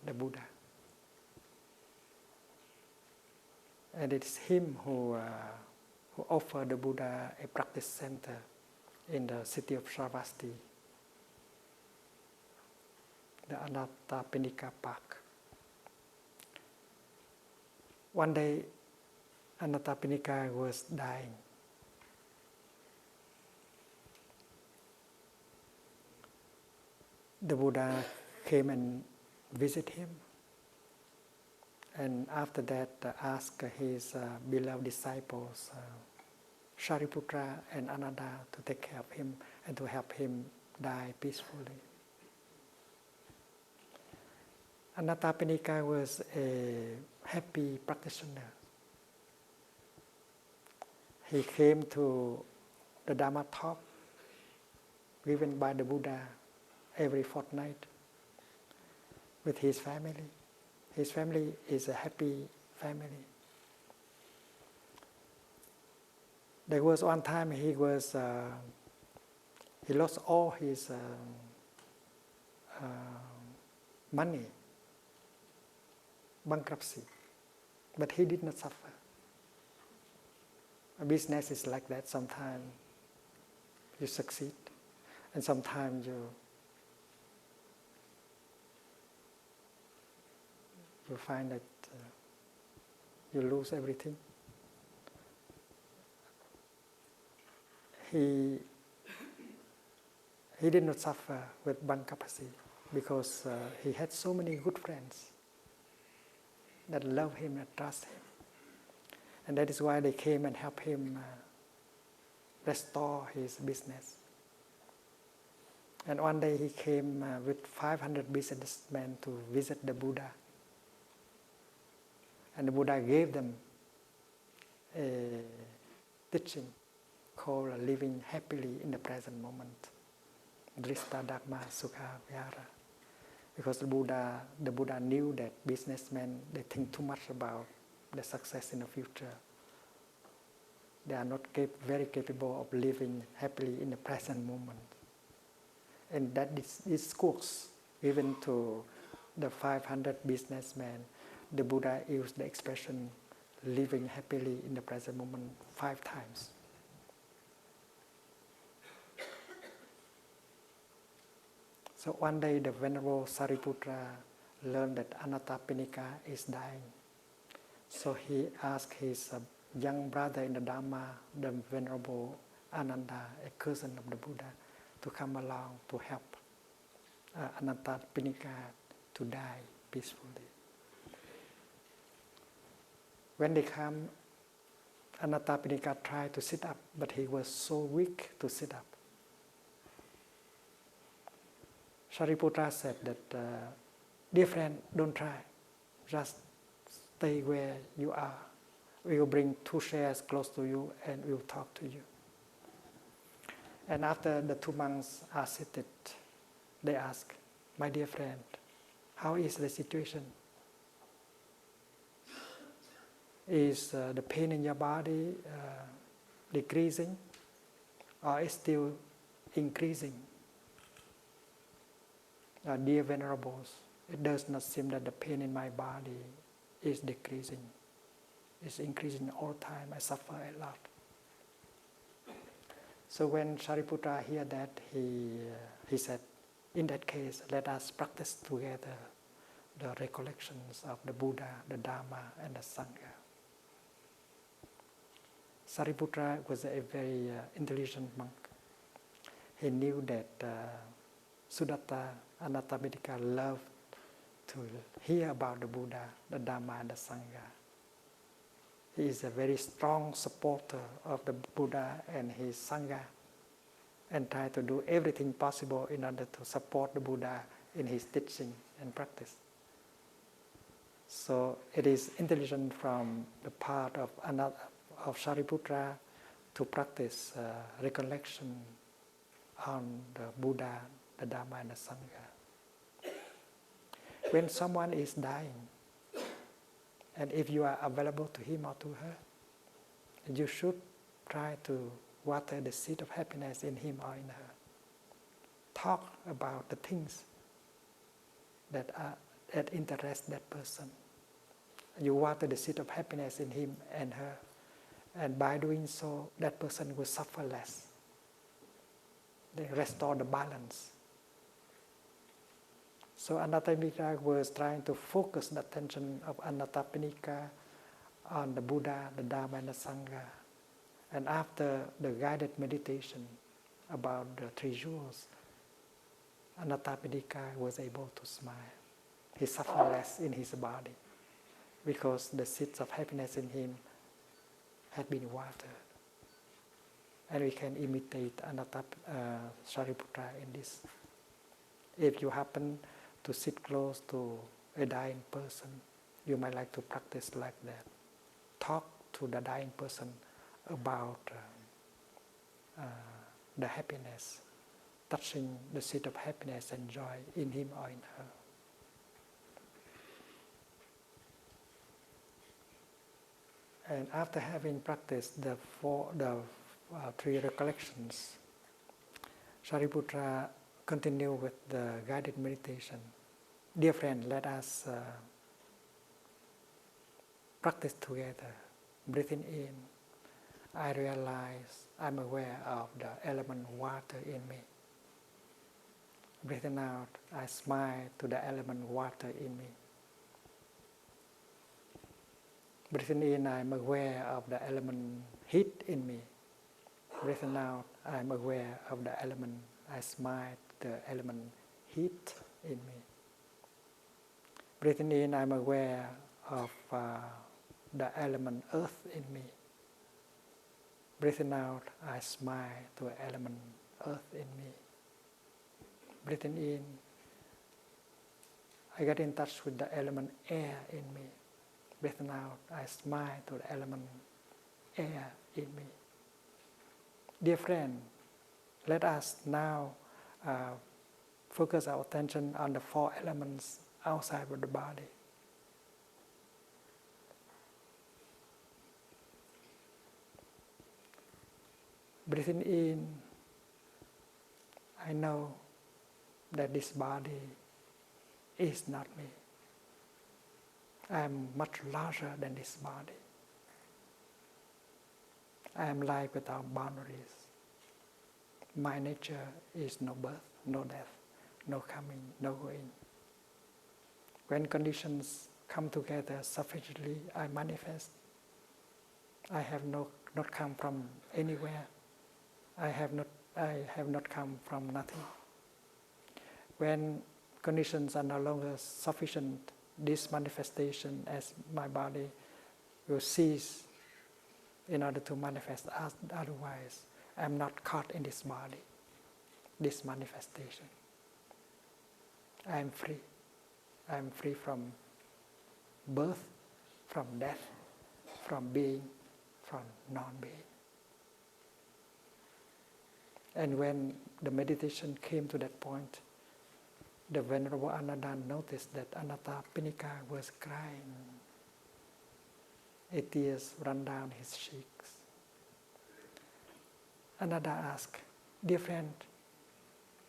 the Buddha. And it is him who offered the Buddha a practice center in the city of Shravasti, the Anattapinika Park. One day, Anattapinika was dying. The Buddha came and visited him, and after that asked his beloved disciples, Shariputra and Ananda, to take care of him and to help him die peacefully. Anattapinika was a happy practitioner. He came to the Dharma talk given by the Buddha every fortnight with his family. His family is a happy family. There was one time he lost all his money, bankruptcy, but he did not suffer. A business is like that. Sometimes you succeed, and sometimes you find that you lose everything. He did not suffer with bankruptcy because he had so many good friends that love him and trust him. And that is why they came and helped him restore his business. And one day he came with 500 businessmen to visit the Buddha. And the Buddha gave them a teaching called living happily in the present moment, Drista Dharma Sukha Vihara. Because the Buddha knew that businessmen, they think too much about the success in the future. They are not very capable of living happily in the present moment. And that discourse given to the 500 businessmen, the Buddha used the expression living happily in the present moment 5 times. So one day the Venerable Sariputra learned that Anattapinika is dying. So he asked his young brother in the Dharma, the Venerable Ananda, a cousin of the Buddha, to come along to help Anattapinika to die peacefully. When they come, Anattapinika tried to sit up, but he was so weak to sit up. Shariputra said that, dear friend, don't try. Just stay where you are. We will bring 2 chairs close to you and we will talk to you. And after the 2 monks are seated, they ask, my dear friend, how is the situation? Is the pain in your body decreasing or is still increasing? Dear Venerables, it does not seem that the pain in my body is decreasing. It's increasing all the time. I suffer a lot. So when Shariputra heard that, he said, in that case, let us practice together the recollections of the Buddha, the Dharma, and the Sangha. Sariputra was a very intelligent monk. He knew that Sudatta Anattapinika loved to hear about the Buddha, the Dharma, and the Sangha. He is a very strong supporter of the Buddha and his Sangha and try to do everything possible in order to support the Buddha in his teaching and practice. So it is intelligent from the part of Shariputra to practice recollection on the Buddha, the Dharma, and the Sangha. When someone is dying, and if you are available to him or to her, you should try to water the seed of happiness in him or in her. Talk about the things that interest that person. You water the seed of happiness in him and her, and by doing so, that person will suffer less. They restore the balance. So Anattapinika was trying to focus the attention of Anattapinika on the Buddha, the Dharma, and the Sangha. And after the guided meditation about the three jewels, Anattapinika was able to smile. He suffered less in his body because the seeds of happiness in him had been watered. And we can imitate Shariputra in this. If you happen to sit close to a dying person, you might like to practice like that. Talk to the dying person about the happiness, touching the seed of happiness and joy in him or in her. And after having practiced the three recollections, Shariputra continued with the guided meditation. Dear friend, let us practice together. Breathing in, I realize I'm aware of the element water in me. Breathing out, I smile to the element water in me. Breathing in, I'm aware of the element heat in me. Breathing out, I'm aware of the element, I smile to the element heat in me. Breathing in, I'm aware of the element earth in me. Breathing out, I smile to the element earth in me. Breathing in, I get in touch with the element air in me. Breathing out, I smile to the element air in me. Dear friend, let us now focus our attention on the four elements outside of the body. Breathing in, I know that this body is not me. I am much larger than this body. I am life without boundaries. My nature is no birth, no death, no coming, no going. When conditions come together sufficiently, I manifest. I have not come from anywhere. I have not come from nothing. When conditions are no longer sufficient, this manifestation as my body will cease in order to manifest. Otherwise, I am not caught in this body, this manifestation. I am free. I am free from birth, from death, from being, from non-being. And when the meditation came to that point, the Venerable Ananda noticed that Anattapinika was crying. A tears ran down his cheeks. Ananda asked, dear friend,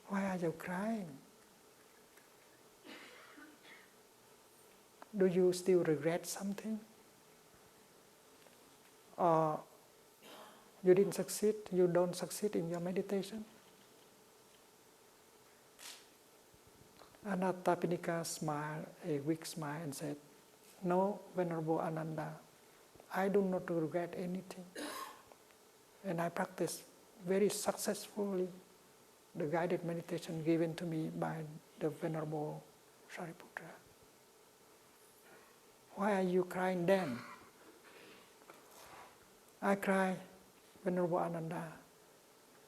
why are you crying? Do you still regret something? Or you didn't succeed, you don't succeed in your meditation? Anattapinika smiled, a weak smile, and said, no, Venerable Ananda, I do not regret anything. And I practice very successfully the guided meditation given to me by the Venerable Shariputra. Why are you crying then? I cry, Venerable Ananda,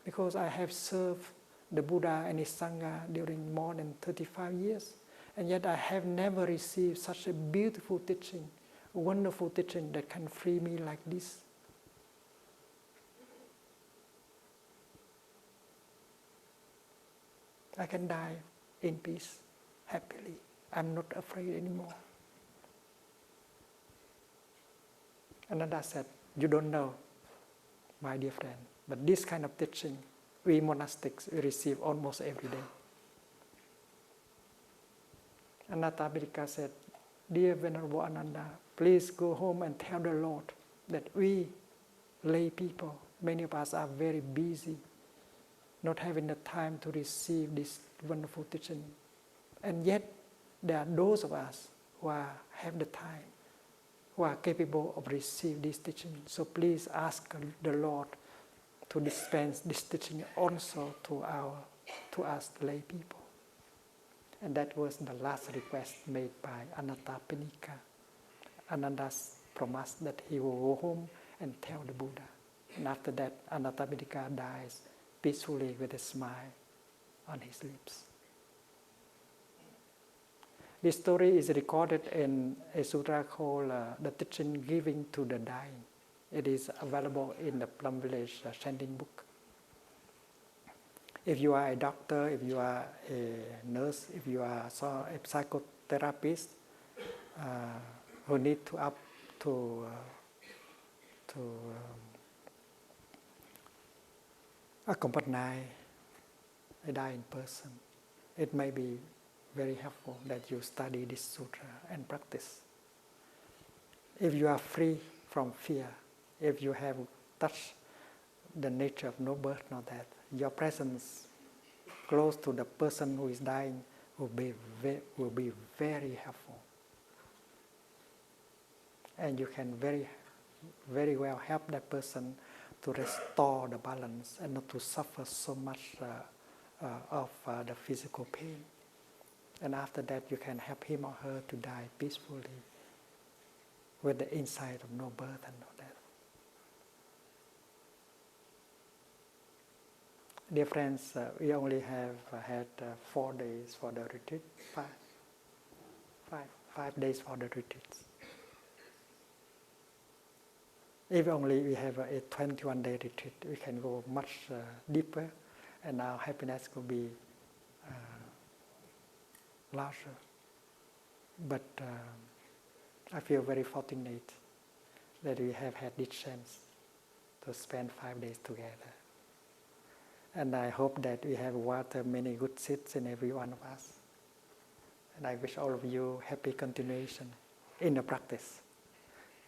because I have served the Buddha and his Sangha during more than 35 years, and yet I have never received such a beautiful teaching, a wonderful teaching that can free me like this. I can die in peace, happily. I'm not afraid anymore. Ananda said, you don't know. my dear friend. But this kind of teaching, we monastics we receive almost every day. Anathapindika said, "Dear Venerable Ananda, please go home and tell the Lord that we lay people, many of us are very busy, not having the time to receive this wonderful teaching. And yet, there are those of us who have the time, who are capable of receiving this teaching. So please ask the Lord to dispense this teaching also to us lay people." And that was the last request made by Anathapindika. Ananda's promised that he will go home and tell the Buddha. And after that, Anathapindika dies peacefully with a smile on his lips. This story is recorded in a sutra called The Teaching Giving to the Dying. It is available in the Plum Village Chanting book. If you are a doctor, if you are a nurse, if you are a psychotherapist who need to accompany a dying person, it may be very helpful that you study this sutra and practice. If you are free from fear, if you have touched the nature of no birth, no death, your presence close to the person who is dying will be very helpful. And you can very well help that person to restore the balance and not to suffer so much of the physical pain. And after that, you can help him or her to die peacefully with the insight of no birth and no death. Dear friends, we only have had 4 days for the retreat, 5 days for the retreats. If only we have a 21-day retreat, we can go much deeper, and our happiness could be larger. But I feel very fortunate that we have had this chance to spend 5 days together. And I hope that we have watered many good seeds in every one of us. And I wish all of you happy continuation in the practice.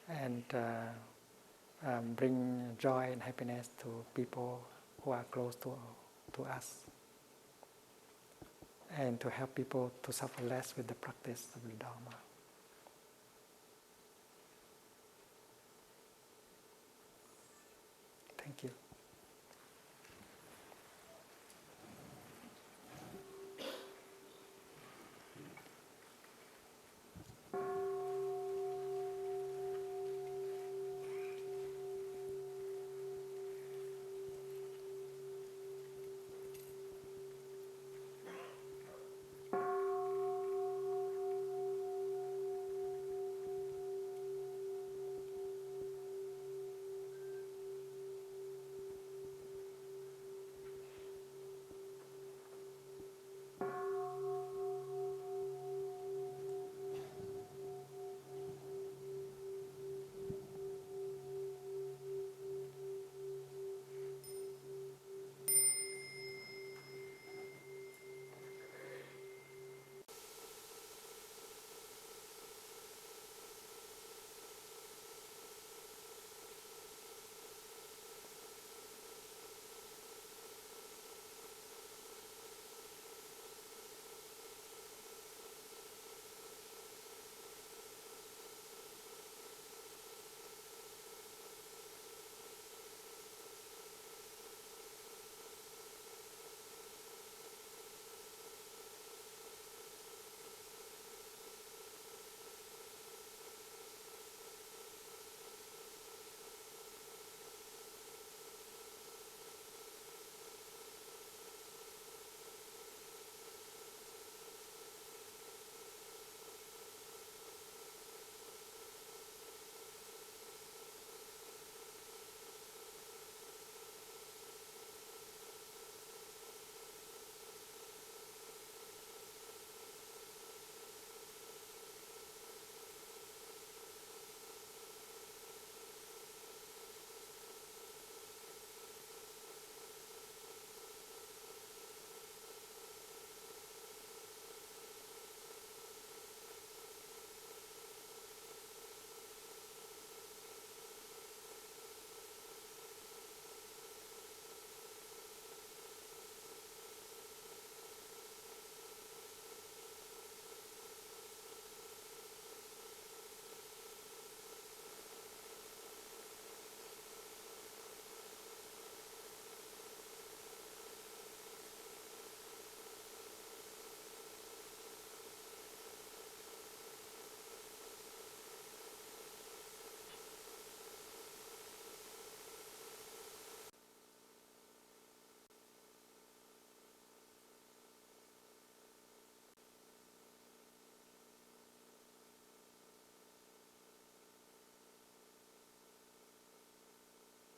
And bring joy and happiness to people who are close to us. And to help people to suffer less with the practice of the Dharma.